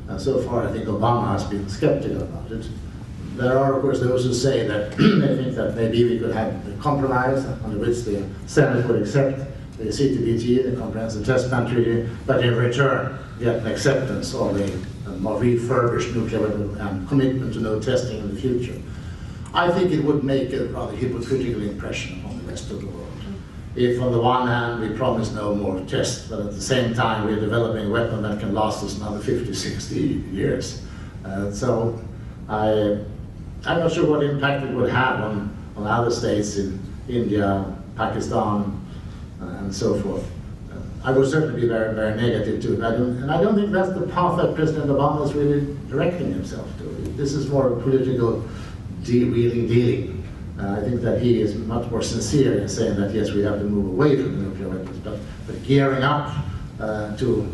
And so far, I think Obama has been skeptical about it. There are, of course, those who say that they think that maybe we could have a compromise under which the Senate would accept the CTBT, the Comprehensive Test Ban Treaty, but in return get an acceptance of a more refurbished nuclear weapon and commitment to no testing in the future. I think it would make a rather hypocritical impression upon the rest of the world. If on the one hand we promise no more tests, but at the same time we're developing a weapon that can last us another 50, 60 years. So I'm not sure what impact it would have on other states in India, Pakistan, and so forth. I would certainly be very, very negative to it. And I don't think that's the path that President Obama is really directing himself to. This is more a political dealing. I think that he is much more sincere in saying that, yes, we have to move away from the nuclear weapons, but gearing up to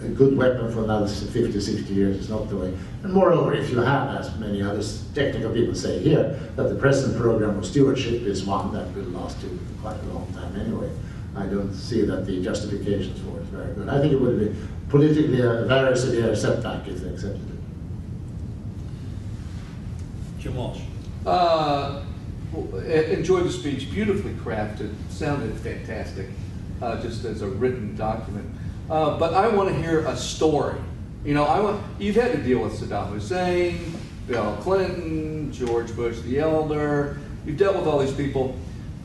a good weapon for another 50, 60 years is not the way. And moreover, if you have, as many other technical people say here, that the present program of stewardship is one that will last you quite a long time anyway, I don't see that the justifications for it is very good. I think it would be politically a very severe setback if they accepted it. Jim Walsh. Enjoyed the speech, beautifully crafted, sounded fantastic, just as a written document. But I want to hear a story. You know, you've had to deal with Saddam Hussein, Bill Clinton, George Bush the Elder. You've dealt with all these people.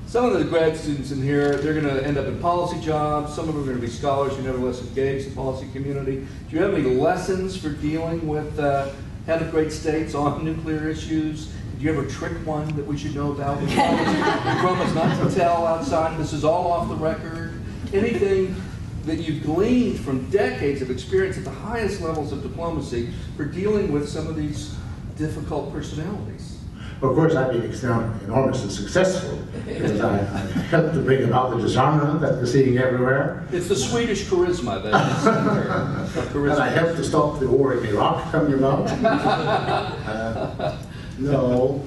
Some of the grad students in here, they're going to end up in policy jobs. Some of them are going to be scholars who nevertheless engage the policy community. Do you have any lessons for dealing with head of great states on nuclear issues? Did you ever trick one that we should know about? You promise not to tell outside. This is all off the record. Anything that you've gleaned from decades of experience at the highest levels of diplomacy for dealing with some of these difficult personalities? Of course, I've been enormously successful because I helped to bring about the disarmament that we're seeing everywhere. It's the Swedish charisma that is And I helped to stop the war in Iraq coming about. No,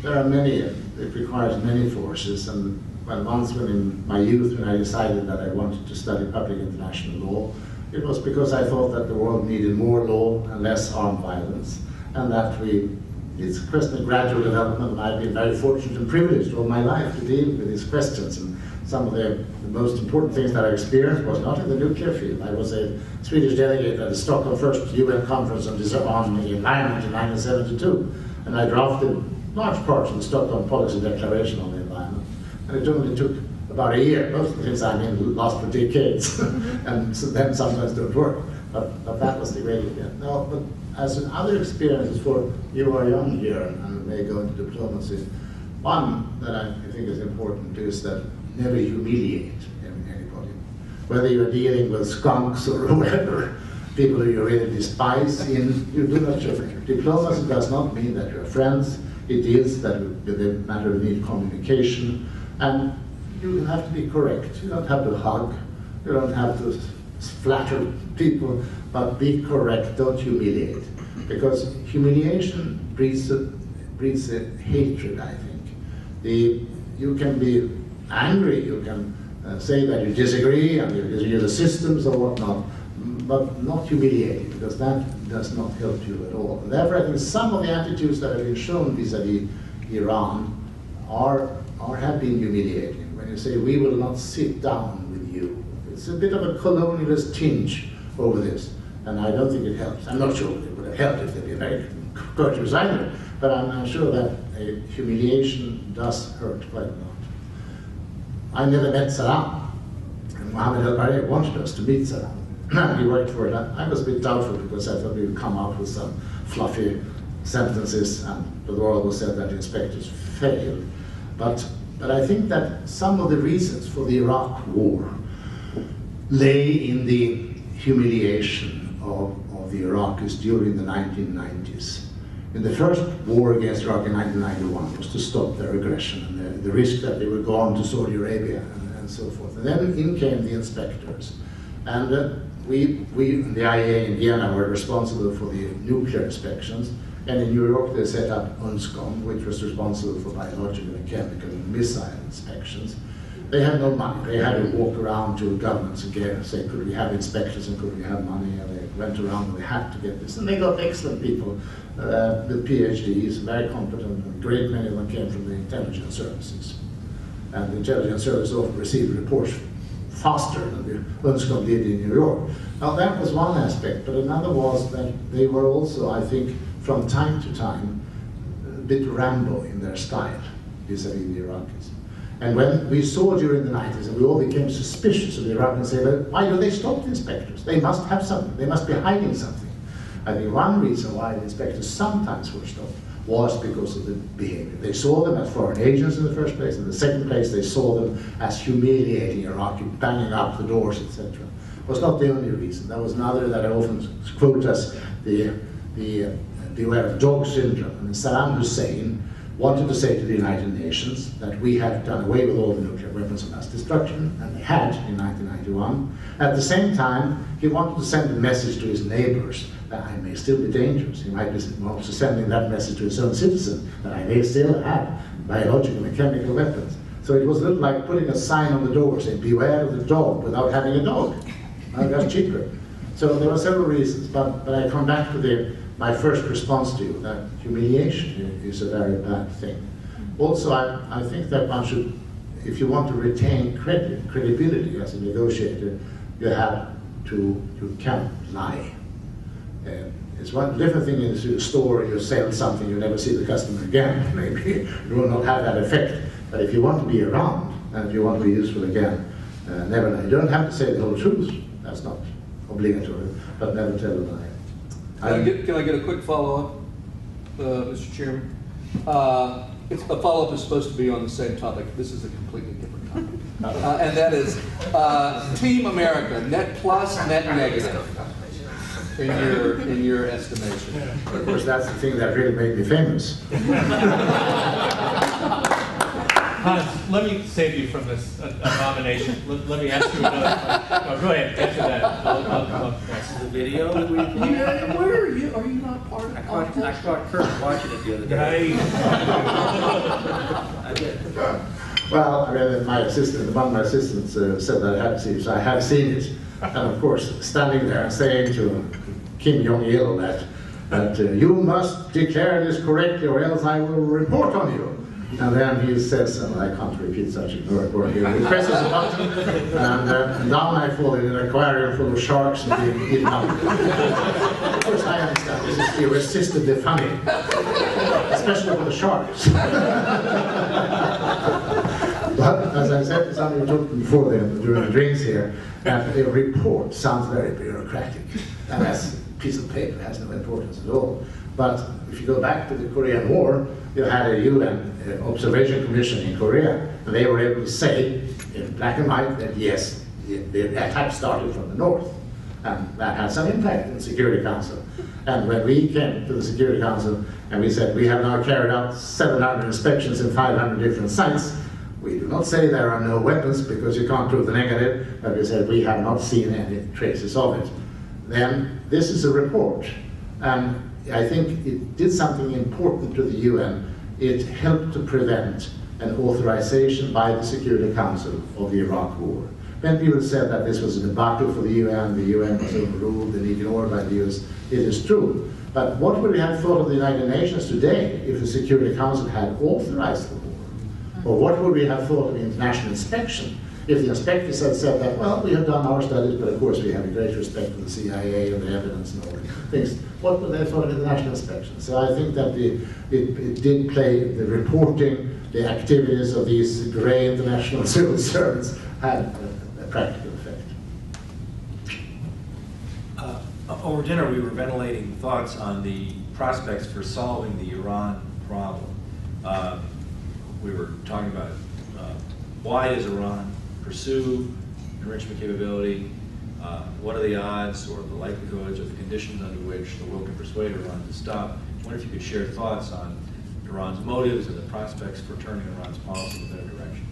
there are many. It requires many forces. And once, when in my youth, when I decided that I wanted to study public international law, it was because I thought that the world needed more law and less armed violence, and that it's a question of gradual development, and I've been very fortunate and privileged all my life to deal with these questions. And some of the most important things that I experienced was not in the nuclear field. I was a Swedish delegate at the Stockholm First UN Conference on the Environment in 1972, and I drafted large parts of the Stockholm Policy Declaration on the environment. And it only took about a year. Most of the things I mean last for decades, and so then sometimes don't work. But that was the great idea. No, but as in other experiences, for you are young here and may go into diplomacy, one that I think is important is that never humiliate anybody. Whether you're dealing with skunks or whoever, people who you really despise, you do not show it. Diplomacy does not mean that you're friends. It deals with the matter of need communication, and you have to be correct. You don't have to hug. You don't have to flatter people, but be correct. Don't humiliate, because humiliation breeds a hatred. I think you can be angry. You can say that you disagree and you disagree with the systems or whatnot, but not humiliating, because that does not help you at all. And therefore, I think some of the attitudes that have been shown vis-à-vis Iran have been humiliating. When you say, we will not sit down with you, it's a bit of a colonialist tinge over this, and I don't think it helps. I'm not sure it would have helped if they'd been very courteous either, but I'm sure that a humiliation does hurt quite a lot. I never met Saddam, and Mohammed al-Barri wanted us to meet Saddam. He worked for it. I was a bit doubtful because I thought we would come out with some fluffy sentences, and the world was said that the inspectors failed. But I think that some of the reasons for the Iraq war lay in the humiliation of the Iraqis during the 1990s. In the first war against Iraq in 1991 was to stop their aggression and the risk that they would go on to Saudi Arabia and so forth. And then in came the inspectors. And we in the IAEA in Vienna were responsible for the nuclear inspections, and in New York they set up UNSCOM, which was responsible for biological and chemical and missile inspections. They had no money. They had to walk around to governments again and say, could we have inspections and could we have money? And they went around and they had to get this. And they got excellent people with PhDs, very competent, and a great many of them came from the intelligence services. And the intelligence service often received reports faster than the UNSCOM did in New York. Now that was one aspect, but another was that they were also, I think, from time to time, bit Rambo in their style vis-a-vis the Iraqis. And when we saw during the 90s, and we all became suspicious of the Iraqis and said, well, why do they stop the inspectors? They must have something. They must be hiding something. I think one reason why the inspectors sometimes were stopped was because of the behavior. They saw them as foreign agents in the first place. In the second place, they saw them as humiliating Iraqi, banging up the doors, etc. It was not the only reason. There was another that I often quote as the beware of dog syndrome. And Saddam Hussein wanted to say to the United Nations that we have done away with all the nuclear weapons of mass destruction, and they had in 1991. At the same time, he wanted to send a message to his neighbors that I may still be dangerous. He might be also sending that message to his own citizen that I may still have biological and chemical weapons. So it was a little like putting a sign on the door saying, beware of the dog, without having a dog. That's cheaper. So there were several reasons, but I come back to my first response to you, that humiliation is a very bad thing. Also, I think that one should, if you want to retain credibility as a negotiator, you can't lie. It's one different thing is a store, you sell something, you never see the customer again. Maybe you will not have that effect. But if you want to be around, and if you want to be useful again, never lie. You don't have to say the whole truth. That's not obligatory, but never tell a lie. Can I get a quick follow-up, Mr. Chairman? A follow-up is supposed to be on the same topic. This is a completely different topic. And that is Team America, net plus, net negative, in your estimation. Of course, that's the thing that really made me famous. Hans, let me save you from this abomination. Let me ask you another question. Oh, go ahead, answer that. I'll The video. Where are you? Are you not part of it? I caught Kurt watching it the other day. I did. Well, I mean, one of my assistants said that I had seen it, so I have seen it. And of course, standing there and saying to Kim Jong-il that you must declare this correctly or else I will report on you. And then he says, and I can't repeat such a word here, he presses a button, and down I fall in an aquarium full of sharks and being eaten up. Of course, I understand this is irresistibly funny, especially for the sharks. But as I said to somebody who talked before during the drinks here, that a report sounds very bureaucratic, and that's a piece of paper, has no importance at all. But if you go back to the Korean War, you had a UN observation commission in Korea, and they were able to say in black and white that yes, the attack started from the north, and that had some impact in the Security Council. And when we came to the Security Council and we said we have now carried out 700 inspections in 500 different sites, we do not say there are no weapons because you can't prove the negative, but we said we have not seen any traces of it. Then this is a report, and I think it did something important to the UN. It helped to prevent an authorization by the Security Council of the Iraq War. When people said that this was a debacle for the UN was overruled and ignored by the US, it is true. But what would we have thought of the United Nations today if the Security Council had authorized the war? Or what would we have thought of international inspection if the inspectors had said that, well, we have done our studies, but of course we have a great respect for the CIA and the evidence and all the things. What would they have thought of international inspection? So I think that it did play, the reporting, the activities of these grey international civil servants had a practical effect. Over dinner, we were ventilating thoughts on the prospects for solving the Iran problem. We were talking about why does Iran pursue enrichment capability? What are the odds or the likelihoods or the conditions under which the world can persuade Iran to stop? I wonder if you could share thoughts on Iran's motives and the prospects for turning Iran's policy in a better direction.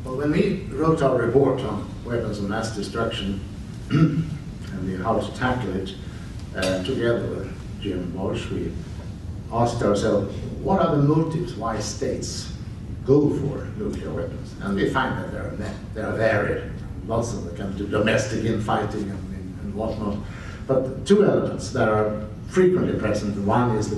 Well, when we wrote our report on weapons of mass destruction and how to tackle it, together with Jim Walsh, we asked ourselves, what are the motives why states go for nuclear weapons? And we find that there are varied. Lots of them come to domestic infighting and whatnot. But two elements that are frequently present, one is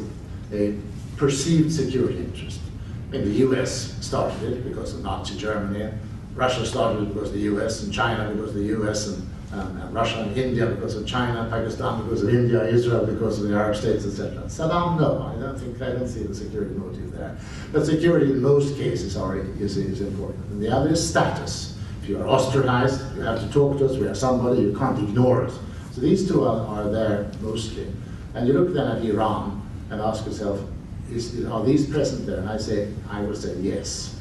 a perceived security interest. I mean, the US started it because of Nazi Germany, Russia started it because of the US, and China because of the US, and and Russia and India because of China, Pakistan because of India, Israel because of the Arab states, etc. Saddam, no, I don't see the security motive there. But security in most cases is important. And the other is status. If you are ostracized, you have to talk to us, we are somebody, you can't ignore us. So these two are there mostly. And you look then at Iran and ask yourself, are these present there? And I would say yes.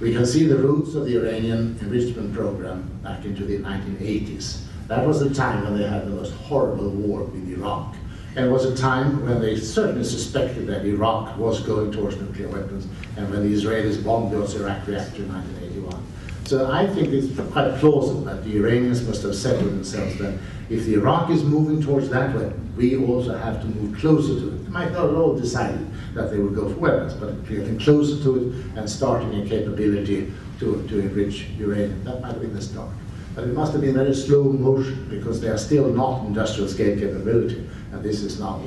We can see the roots of the Iranian enrichment program back into the 1980s. That was the time when they had the most horrible war with Iraq. And it was a time when they certainly suspected that Iraq was going towards nuclear weapons, and when the Israelis bombed the Iraq reactor in 1981. So I think it's quite plausible that the Iranians must have said to themselves that if the Iraq is moving towards that way, we also have to move closer to it. They might not have all decided that they would go for weapons, but getting closer to it and starting a capability to enrich uranium. That might have been the start. But it must have been very slow motion because they are still not industrial scale capability. And this is now,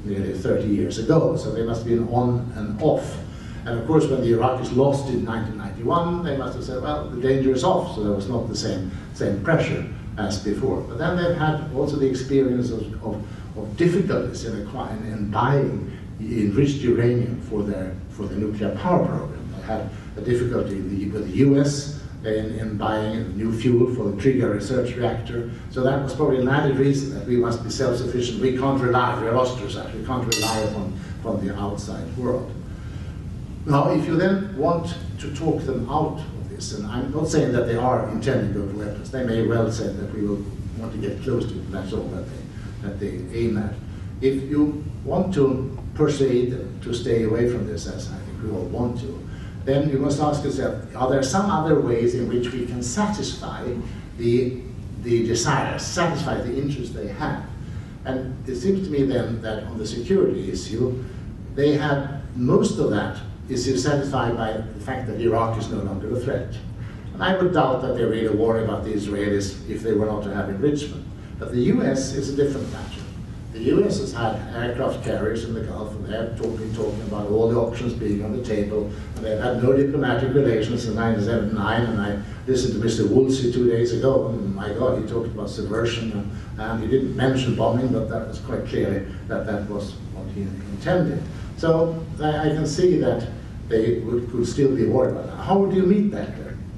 nearly 30 years ago. So they must have been on and off. And of course, when the Iraqis lost in 1991, they must have said, well, the danger is off. So there was not the same pressure as before. But then they've had also the experience of difficulties in buying enriched uranium for the nuclear power program. They had a difficulty with the US in buying a new fuel for the Trigger research reactor. So that was probably an added reason that we must be self-sufficient. We can't rely, we are ostracized, we can't rely upon the outside world. Now, if you then want to talk them out of this, and I'm not saying that they are intending to go for weapons, they may well say that we will want to get close to it, and that's all that they aim at. If you want to persuade them to stay away from this, as I think we all want to, then you must ask yourself, are there some other ways in which we can satisfy the desires, satisfy the interests they have? And it seems to me then that on the security issue, they have most of that is satisfied by the fact that Iraq is no longer a threat. And I would doubt that they really worry about the Israelis if they were not to have enrichment. But the US is a different matter. The US has had aircraft carriers in the Gulf, and they're talking about all the options being on the table, and they've had no diplomatic relations in 1979, and I listened to Mr. Woolsey 2 days ago, and my God, he talked about subversion, and he didn't mention bombing, but that was quite clearly that was what he intended. So I can see that they could still be worried about that. How would you meet that?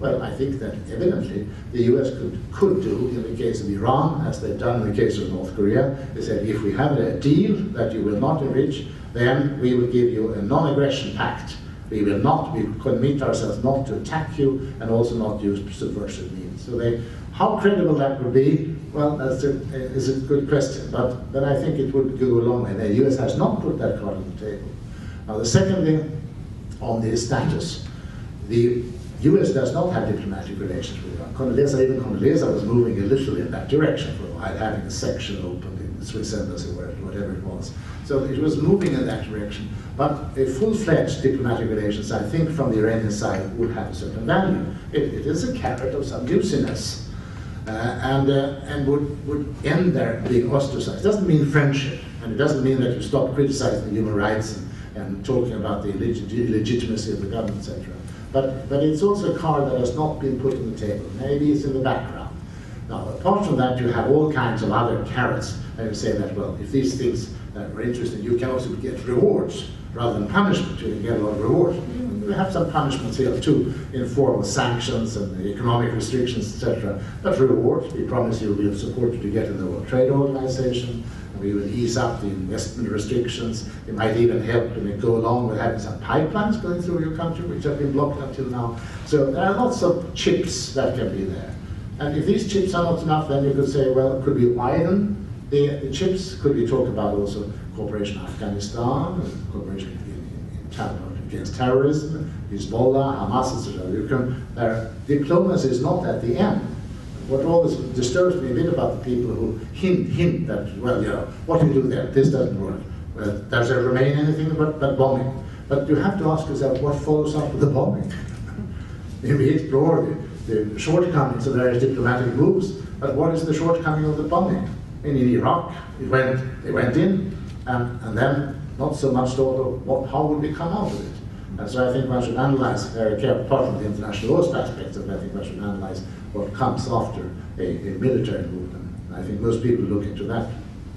Well, I think that evidently the US could do in the case of Iran, as they've done in the case of North Korea. They said, if we have a deal that you will not enrich, then we will give you a non-aggression pact. We commit ourselves not to attack you and also not use subversive means. So how credible that would be, well, is a good question, but then I think it would go a long way. The US has not put that card on the table. Now, the second thing on the status, the US does not have diplomatic relations with Iran. Even Condoleezza was moving a little in that direction for a while, having a section opened in the Swiss embassy, whatever it was. So it was moving in that direction. But a full-fledged diplomatic relations, I think, from the Iranian side would have a certain value. It is a carrot of some usiness, and would end there being ostracized. It doesn't mean friendship, and it doesn't mean that you stop criticizing human rights and talking about the legitimacy of the government, etc. But it's also a card that has not been put on the table. Maybe it's in the background. Now, apart from that, you have all kinds of other carrots. And you say that, well, if these things that are interesting, you can also get rewards rather than punishment. You can get a lot of rewards. We have some punishments here too, in form of sanctions and economic restrictions, etc. But rewards, we promise you we'll support you to get in the World Trade Organization. We will ease up the investment restrictions. It might even help go along with having some pipelines going through your country, which have been blocked until now. So there are lots of chips that can be there. And if these chips are not enough, then you could say, well, could we widen the chips? Could we talk about also cooperation in Afghanistan, cooperation against terrorism, Hezbollah, Hamas, etc. Diplomacy is not at the end. What always disturbs me a bit about the people who hint that, well, you know, what do you do there? This doesn't work. Well, does there remain anything but bombing? But you have to ask yourself, what follows up with the bombing? We explore the shortcomings of various diplomatic moves, but what is the shortcoming of the bombing? In Iraq, they went in, and then not so much thought of how would we come out of it. And so I think one should analyze very carefully, apart from the international laws aspects of it, I think one should analyze what comes after a military move. And I think most people look into that,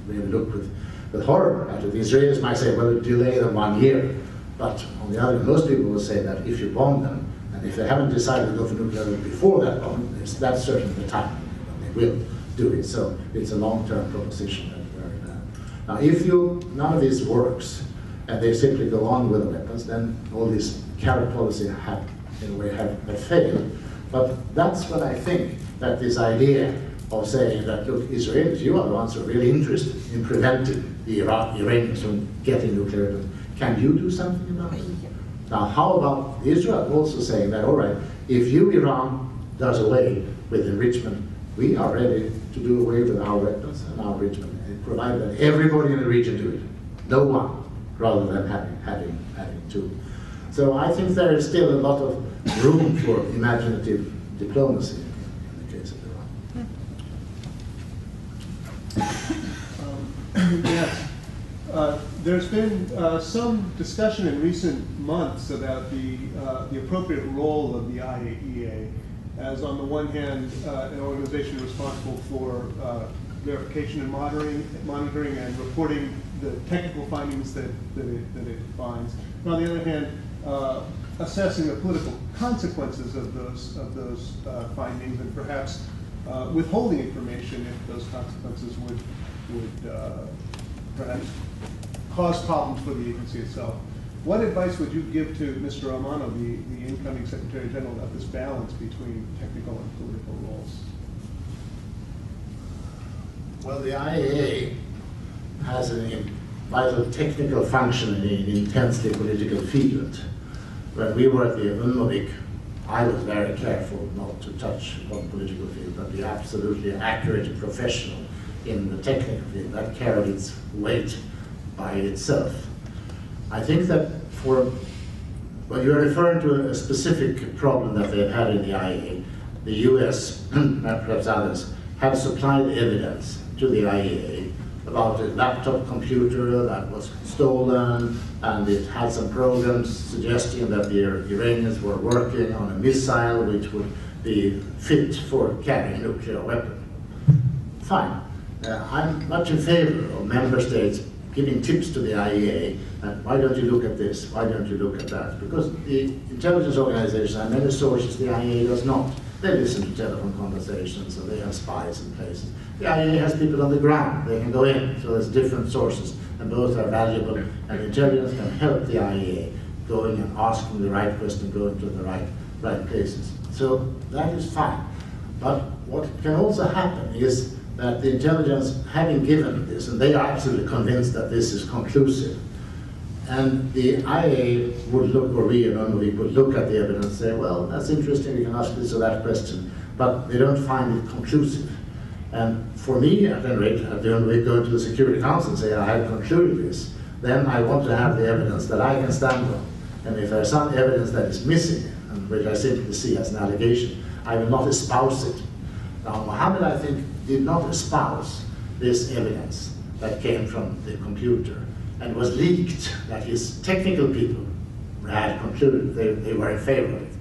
really look with horror at it. The Israelis might say, well, delay them 1 year. But on the other hand, most people will say that if you bomb them, and if they haven't decided to go for nuclear before that bomb, that's certainly the time when they will do it. So it's a long-term proposition. That's very bad. Now, if none of this works, and they simply go on with the weapons, then all this carrot policy in a way have failed. But that's what I think that this idea of saying that, look, Israelis, you are the ones who are really interested in preventing the Iranians from getting nuclear weapons. Can you do something about it? Now, how about Israel also saying that, all right, if you, Iran, does away with enrichment, we are ready to do away with our weapons and our enrichment, provided that everybody in the region do it. No one, rather than having two. So I think there is still a lot of room for imaginative diplomacy in the case of Iran. Yes. There's been some discussion in recent months about the appropriate role of the IAEA as, on the one hand, an organization responsible for verification and monitoring and reporting the technical findings that it finds. And on the other hand, assessing the political consequences of those findings, and perhaps withholding information if those consequences would perhaps cause problems for the agency itself. What advice would you give to Mr. Romano, the incoming Secretary General, about this balance between technical and political roles? Well, the IAEA has a vital technical function in an intensely political field. When we were at the UNMOVIC, I was very careful not to touch on the political field, but be absolutely accurate and professional in the technical field. That carried its weight by itself. I think that well, you're referring to a specific problem that they've had in the IAEA. The US, and perhaps others, have supplied evidence to the IAEA about a laptop computer that was stolen, and it had some programs suggesting that the Iranians were working on a missile which would be fit for carrying a nuclear weapon. Fine. I'm much in favor of member states giving tips to the IAEA, and why don't you look at this, why don't you look at that? Because the intelligence organizations have many sources the IAEA does not. They listen to telephone conversations, and they have spies in places. The IAEA has people on the ground, they can go in, so there's different sources, and both are valuable, and intelligence can help the IAEA going and asking the right question, going to the right places. So that is fine. But what can also happen is that the intelligence, having given this, and they are absolutely convinced that this is conclusive, and the IAEA would look, or we in UNMOVIC would look at the evidence and say, well, that's interesting, we can ask this or that question, but they don't find it conclusive. And for me, at any rate, at the UNMOVIC, going to the Security Council and say, I have concluded this, then I want to have the evidence that I can stand on. And if there's some evidence that is missing, and which I simply see as an allegation, I will not espouse it. Now, Mohammed, I think, did not espouse this evidence that came from the computer and was leaked, that his technical people had concluded they were in favor of it.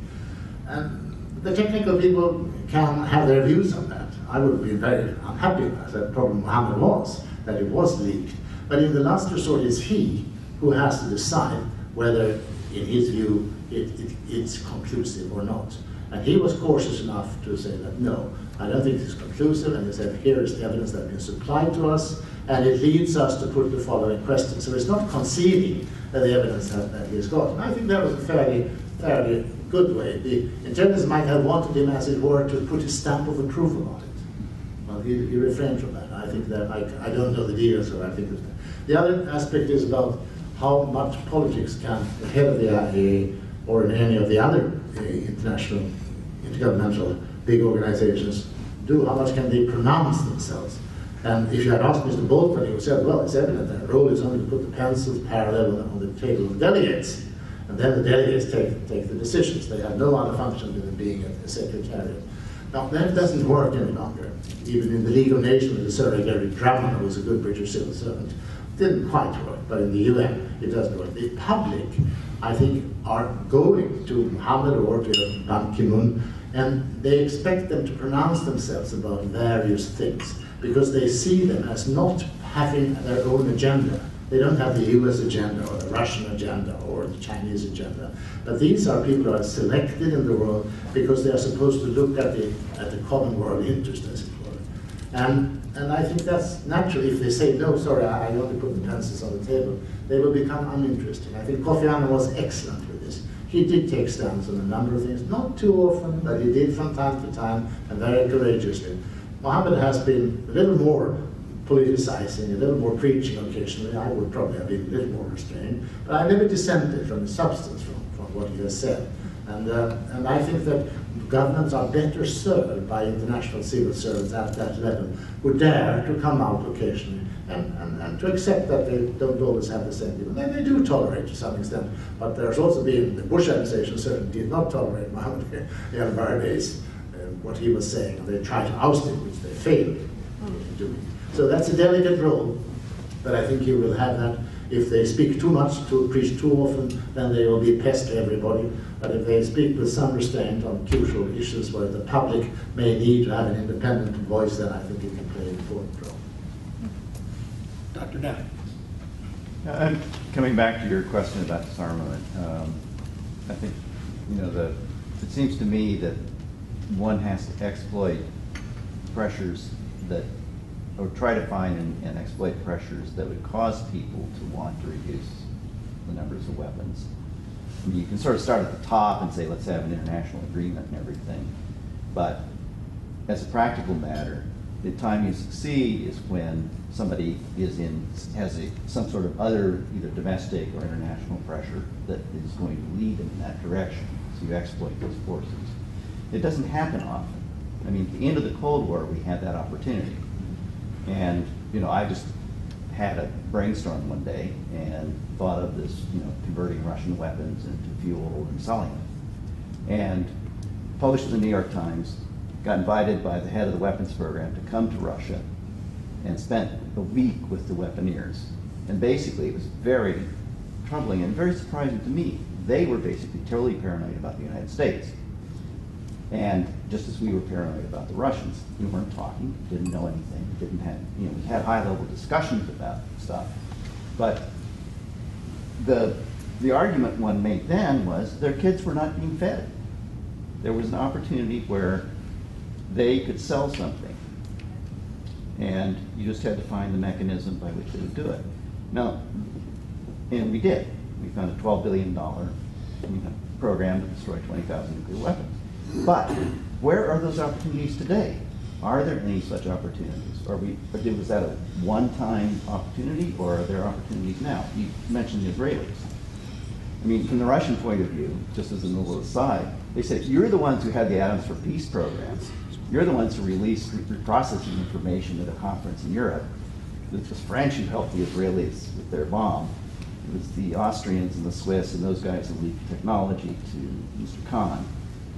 And the technical people can have their views on that. I would be very unhappy with that. Problem Mohammed was that it was leaked. But in the last resort, it's he who has to decide whether, in his view, it's conclusive or not. And he was cautious enough to say that, no, I don't think it's conclusive, and he said, here is the evidence that has been supplied to us, and it leads us to put the following question. So it's not conceding the evidence that he has got. And I think that was a fairly good way. The intelligence might have wanted him, as it were, to put his stamp of approval on it. Well, he refrained from that. I think that, I don't know the details, so I think that. The other aspect is about how much politics can the head of the IAEA or in any of the other international, intergovernmental big organizations do, how much can they pronounce themselves? And if you had asked Mr. Bolton, he would say, well, it's evident that role is only to put the pencils parallel on the table of delegates, and then the delegates take the decisions. They have no other function than being a secretariat. Now, that doesn't work any longer. Even in the League of Nations, the Sir Gary Drummond, who was a good British civil servant, didn't quite work, but in the UN it doesn't work. The public, I think, are going to Mohammed or to Ban Ki-moon, and they expect them to pronounce themselves about various things because they see them as not having their own agenda. They don't have the US agenda or the Russian agenda or the Chinese agenda. But these are people who are selected in the world because they are supposed to look at the common world interest, as it were. And I think that's natural. If they say, no, sorry, I only put the pencils on the table, they will become uninteresting. I think Kofi Annan was excellent with this. He did take stands on a number of things, not too often, but he did from time to time, and very courageously. Mohammed has been a little more politicizing, a little more preaching occasionally. I would probably have been a little more restrained, but I never dissented from the substance from what he has said. And I think that governments are better served by international civil servants at that level who dare to come out occasionally and to accept that they don't always have the same view. They do tolerate to some extent, but there's also been, the Bush administration certainly did not tolerate Mohammed el-Baradei's, what he was saying, and they tried to oust him, which they failed in doing. So that's a delicate role, but I think you will have that. If they speak too much, to preach too often, then they will be a pest to everybody. But if they speak with some restraint on crucial issues where the public may need to have an independent voice, then I think it can play an important role. Dr. Down. And coming back to your question about disarmament, I think, it seems to me that one has to exploit pressures that, or try to find and exploit pressures that would cause people to want to reduce the numbers of weapons. I mean, you can sort of start at the top and say, let's have an international agreement and everything. But as a practical matter, the time you succeed is when somebody has some sort of other, either domestic or international pressure that is going to lead them in that direction. So you exploit those forces. It doesn't happen often. I mean, at the end of the Cold War, we had that opportunity. And, I just had a brainstorm one day and thought of this, converting Russian weapons into fuel and selling it. And published in the New York Times, got invited by the head of the weapons program to come to Russia and spent a week with the weaponeers. And basically, it was very troubling and very surprising to me. They were basically totally paranoid about the United States. And just as we were paranoid about the Russians, we weren't talking, didn't know anything, didn't have, we had high-level discussions about stuff. But the argument one made then was their kids were not being fed. There was an opportunity where they could sell something, and you just had to find the mechanism by which they would do it. Now, and we did. We found a $12 billion program to destroy 20,000 nuclear weapons. But where are those opportunities today? Are there any such opportunities? Was that a one-time opportunity, or are there opportunities now? You mentioned the Israelis. I mean, from the Russian point of view, just as a little aside, they said, you're the ones who had the Atoms for Peace programs. You're the ones who released reprocessing information at a conference in Europe. It was French who helped the Israelis with their bomb. It was the Austrians and the Swiss and those guys who leaked technology to Mr. Khan.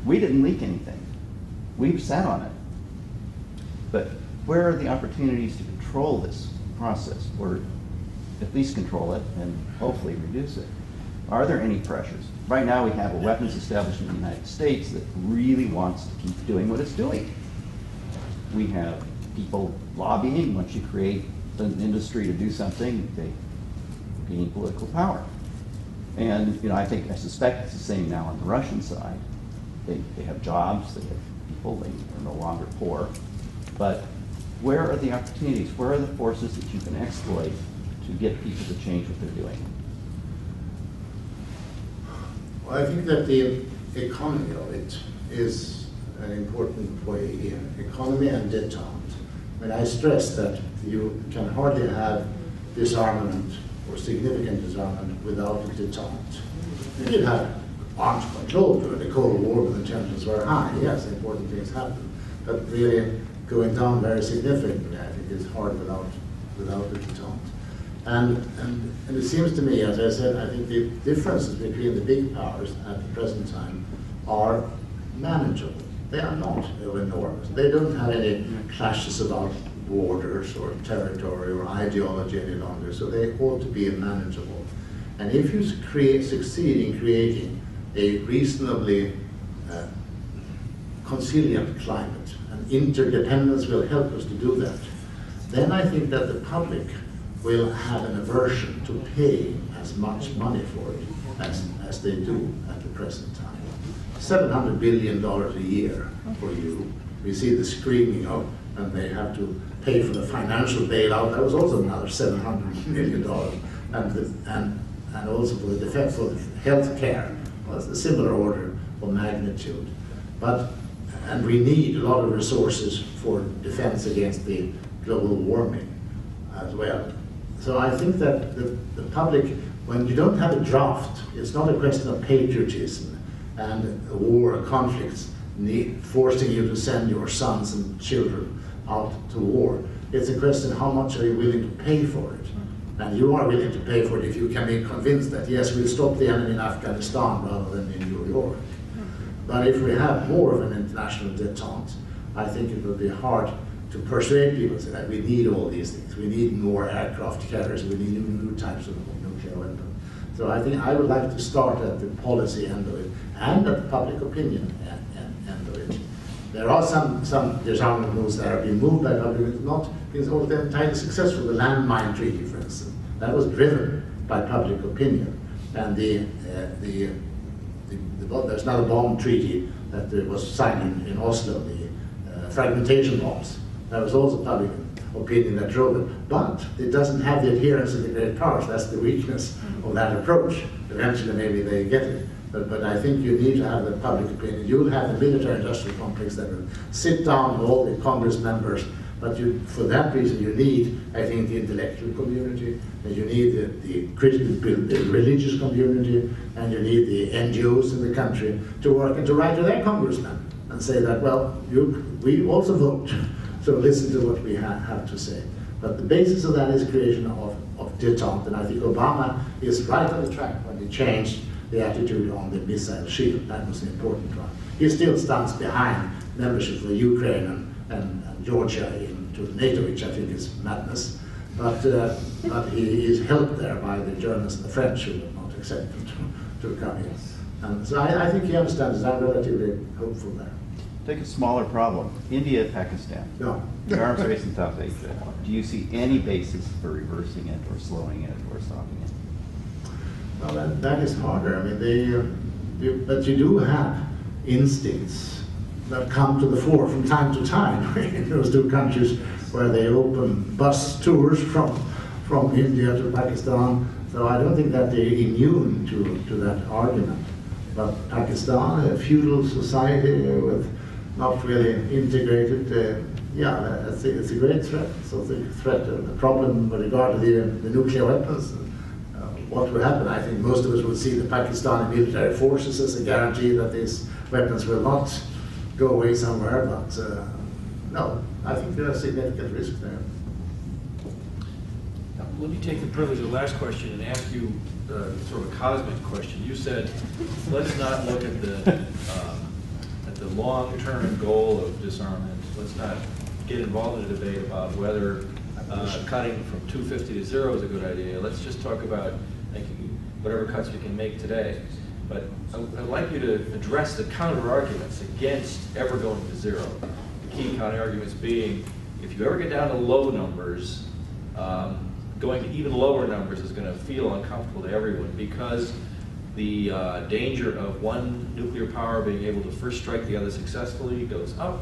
We didn't leak anything. We sat on it. But where are the opportunities to control this process, or at least control it and hopefully reduce it? Are there any pressures? Right now we have a weapons establishment in the United States that really wants to keep doing what it's doing. We have people lobbying. Once you create an industry to do something, they gain political power. And I suspect it's the same now on the Russian side. They have jobs, they have people, they are no longer poor. But where are the opportunities? Where are the forces that you can exploit to get people to change what they're doing? Well, I think that the economy of it is an important way here. Economy and detente. I mean, I stress that you can hardly have disarmament or significant disarmament without a detente. You did have arms control during the Cold War when the tensions were high. Yes, important things happened. But really going down very significantly, I think, is hard without the detente. And it seems to me, as I said, I think the differences between the big powers at the present time are manageable. They are not enormous. They don't have any clashes about borders or territory or ideology any longer, so they ought to be manageable. And if you succeed in creating a reasonably conciliant climate, and interdependence will help us to do that, then I think that the public will have an aversion to paying as much money for it as they do at the present time. $700 billion a year for you. We see the screaming of, and they have to pay for the financial bailout. That was also another $700 million, and also for the defense, for the health care, was a similar order of magnitude. And we need a lot of resources for defense against the global warming as well. So I think that the public, when you don't have a draft, it's not a question of patriotism and war conflicts forcing you to send your sons and children out to war. It's a question how much are you willing to pay for it? And you are willing to pay for it if you can be convinced that, yes, we'll stop the enemy in Afghanistan rather than in New York. But if we have more of an international detente, I think it will be hard to persuade people to say that we need all these things. We need more aircraft carriers, we need new types of nuclear weapons. So I think I would like to start at the policy end of it and at the public opinion end of it. There are some disarmament moves that have been moved by public, not been all the entirely successful. The landmine treaty, for instance, that was driven by public opinion. And there's another bomb treaty that was signed in Oslo, the fragmentation bombs. That was also public opinion that drove it. But it doesn't have the adherence of the great powers. That's the weakness of that approach. Eventually, maybe they get it. But I think you need to have the public opinion. You'll have the military-industrial complex that will sit down with all the Congress members. But for that reason, you need, I think, the intellectual community, and you need the critical, the religious community, and you need the NGOs in the country to work and to write to their congressmen and say that, well, we also vote, so listen to what we have to say. But the basis of that is creation of detente, and I think Obama is right on the track when he changed the attitude on the missile shield. That was an important one. He still stands behind membership for Ukraine and Georgia into NATO, which I think is madness. But he is helped there by the Germans and the French who will not accept him to come in. And so I think he understands. I'm relatively hopeful there. Take a smaller problem. India, Pakistan. No. The arms race in South Asia. Do you see any basis for reversing it or slowing it or stopping it? Well, that is harder. I mean, but you do have instincts that come to the fore from time to time in those two countries where they open bus tours from India to Pakistan. So I don't think that they're immune to that argument. But Pakistan, a feudal society with not really integrated, yeah, it's a great threat. So the threat, the problem with regard to the nuclear weapons, what will happen? I think most of us would see the Pakistani military forces as a guarantee that these weapons will not go away somewhere, but no, I think there's a significant risk there. Now, let me take the privilege of the last question and ask you sort of a cosmic question. You said, let's not look at the long-term goal of disarmament. Let's not get involved in a debate about whether cutting from 250 to 0 is a good idea. Let's just talk about making whatever cuts we can make today. But I'd like you to address the counter-arguments against ever going to 0. The key counter-arguments being, if you ever get down to low numbers, going to even lower numbers is going to feel uncomfortable to everyone because the danger of one nuclear power being able to first strike the other successfully goes up,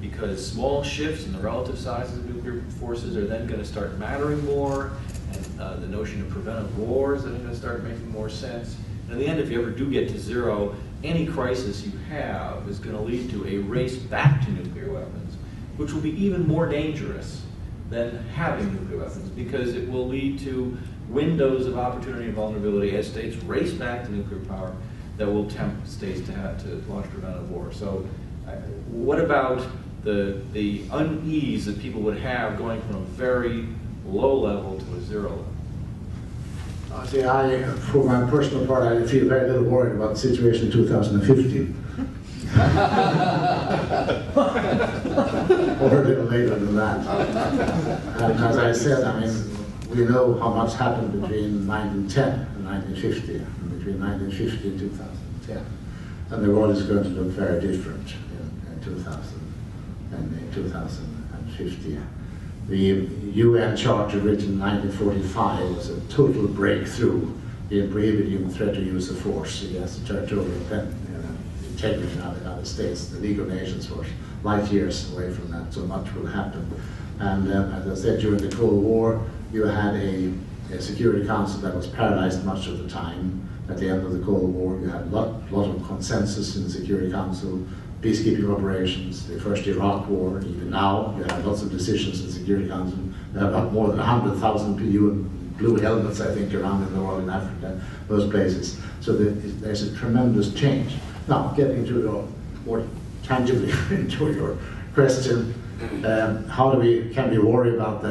because small shifts in the relative sizes of nuclear forces are then going to start mattering more, and the notion of preventive wars is going to start making more sense. And in the end, if you ever do get to 0, any crisis you have is going to lead to a race back to nuclear weapons, which will be even more dangerous than having nuclear weapons, because it will lead to windows of opportunity and vulnerability as states race back to nuclear power that will tempt states to launch preventive war. So what about the unease that people would have going from a very low level to a 0 level? See, for my personal part, I feel very little worried about the situation in 2015. or a little later than that. And as I said, I mean, we know how much happened between 1910 and 1950, and between 1950 and 2010. And the world is going to look very different in 2000 and in 2050. The UN Charter written in 1945 was a total breakthrough in prohibiting the threat of use of force against the territorial integrity of the other states. The League of Nations was light years away from that, so much will happen. And as I said, during the Cold War, you had a Security Council that was paralyzed much of the time. At the end of the Cold War, you had a lot of consensus in the Security Council, peacekeeping operations, the first Iraq War, and even now, you have lots of decisions in the Security Council. You have more than 100,000 blue helmets, I think, around in the world, in Africa, those places. So there's a tremendous change. Now, getting to your more tangibly into your question, how can we worry about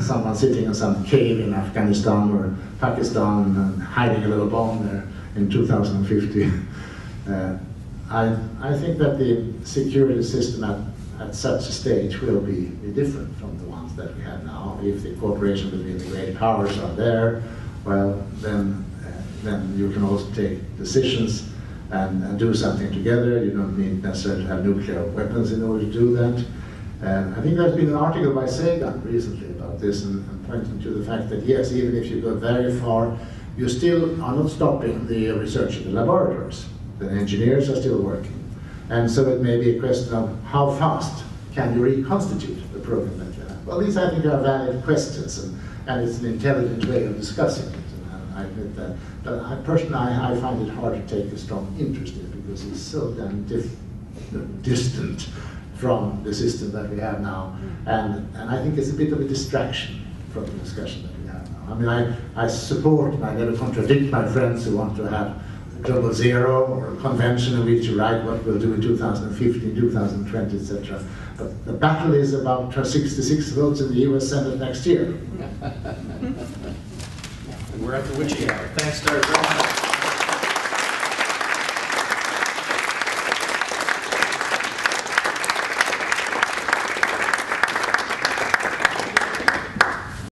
someone sitting in some cave in Afghanistan or Pakistan and hiding a little bomb there in 2050? I think that the security system at such a stage will be different from the ones that we have now. If the cooperation between the great powers are there, well, then you can also take decisions and do something together. You don't need necessarily to have nuclear weapons in order to do that. I think there's been an article by Sagan recently about this and pointing to the fact that yes, even if you go very far, you still are not stopping the research in the laboratories. The engineers are still working. And so it may be a question of how fast can you reconstitute the program that you have. Well, these I think are valid questions, and it's an intelligent way of discussing it. And I admit that. But personally, I find it hard to take a strong interest in it because it's so damn distant from the system that we have now. And I think it's a bit of a distraction from the discussion that we have now. I mean, I support and I never contradict my friends who want to have global zero or a convention in which you write what we'll do in 2015, 2020, etc. But the battle is about 66 votes in the US Senate next year. We're at the witching hour. Thanks, Dr.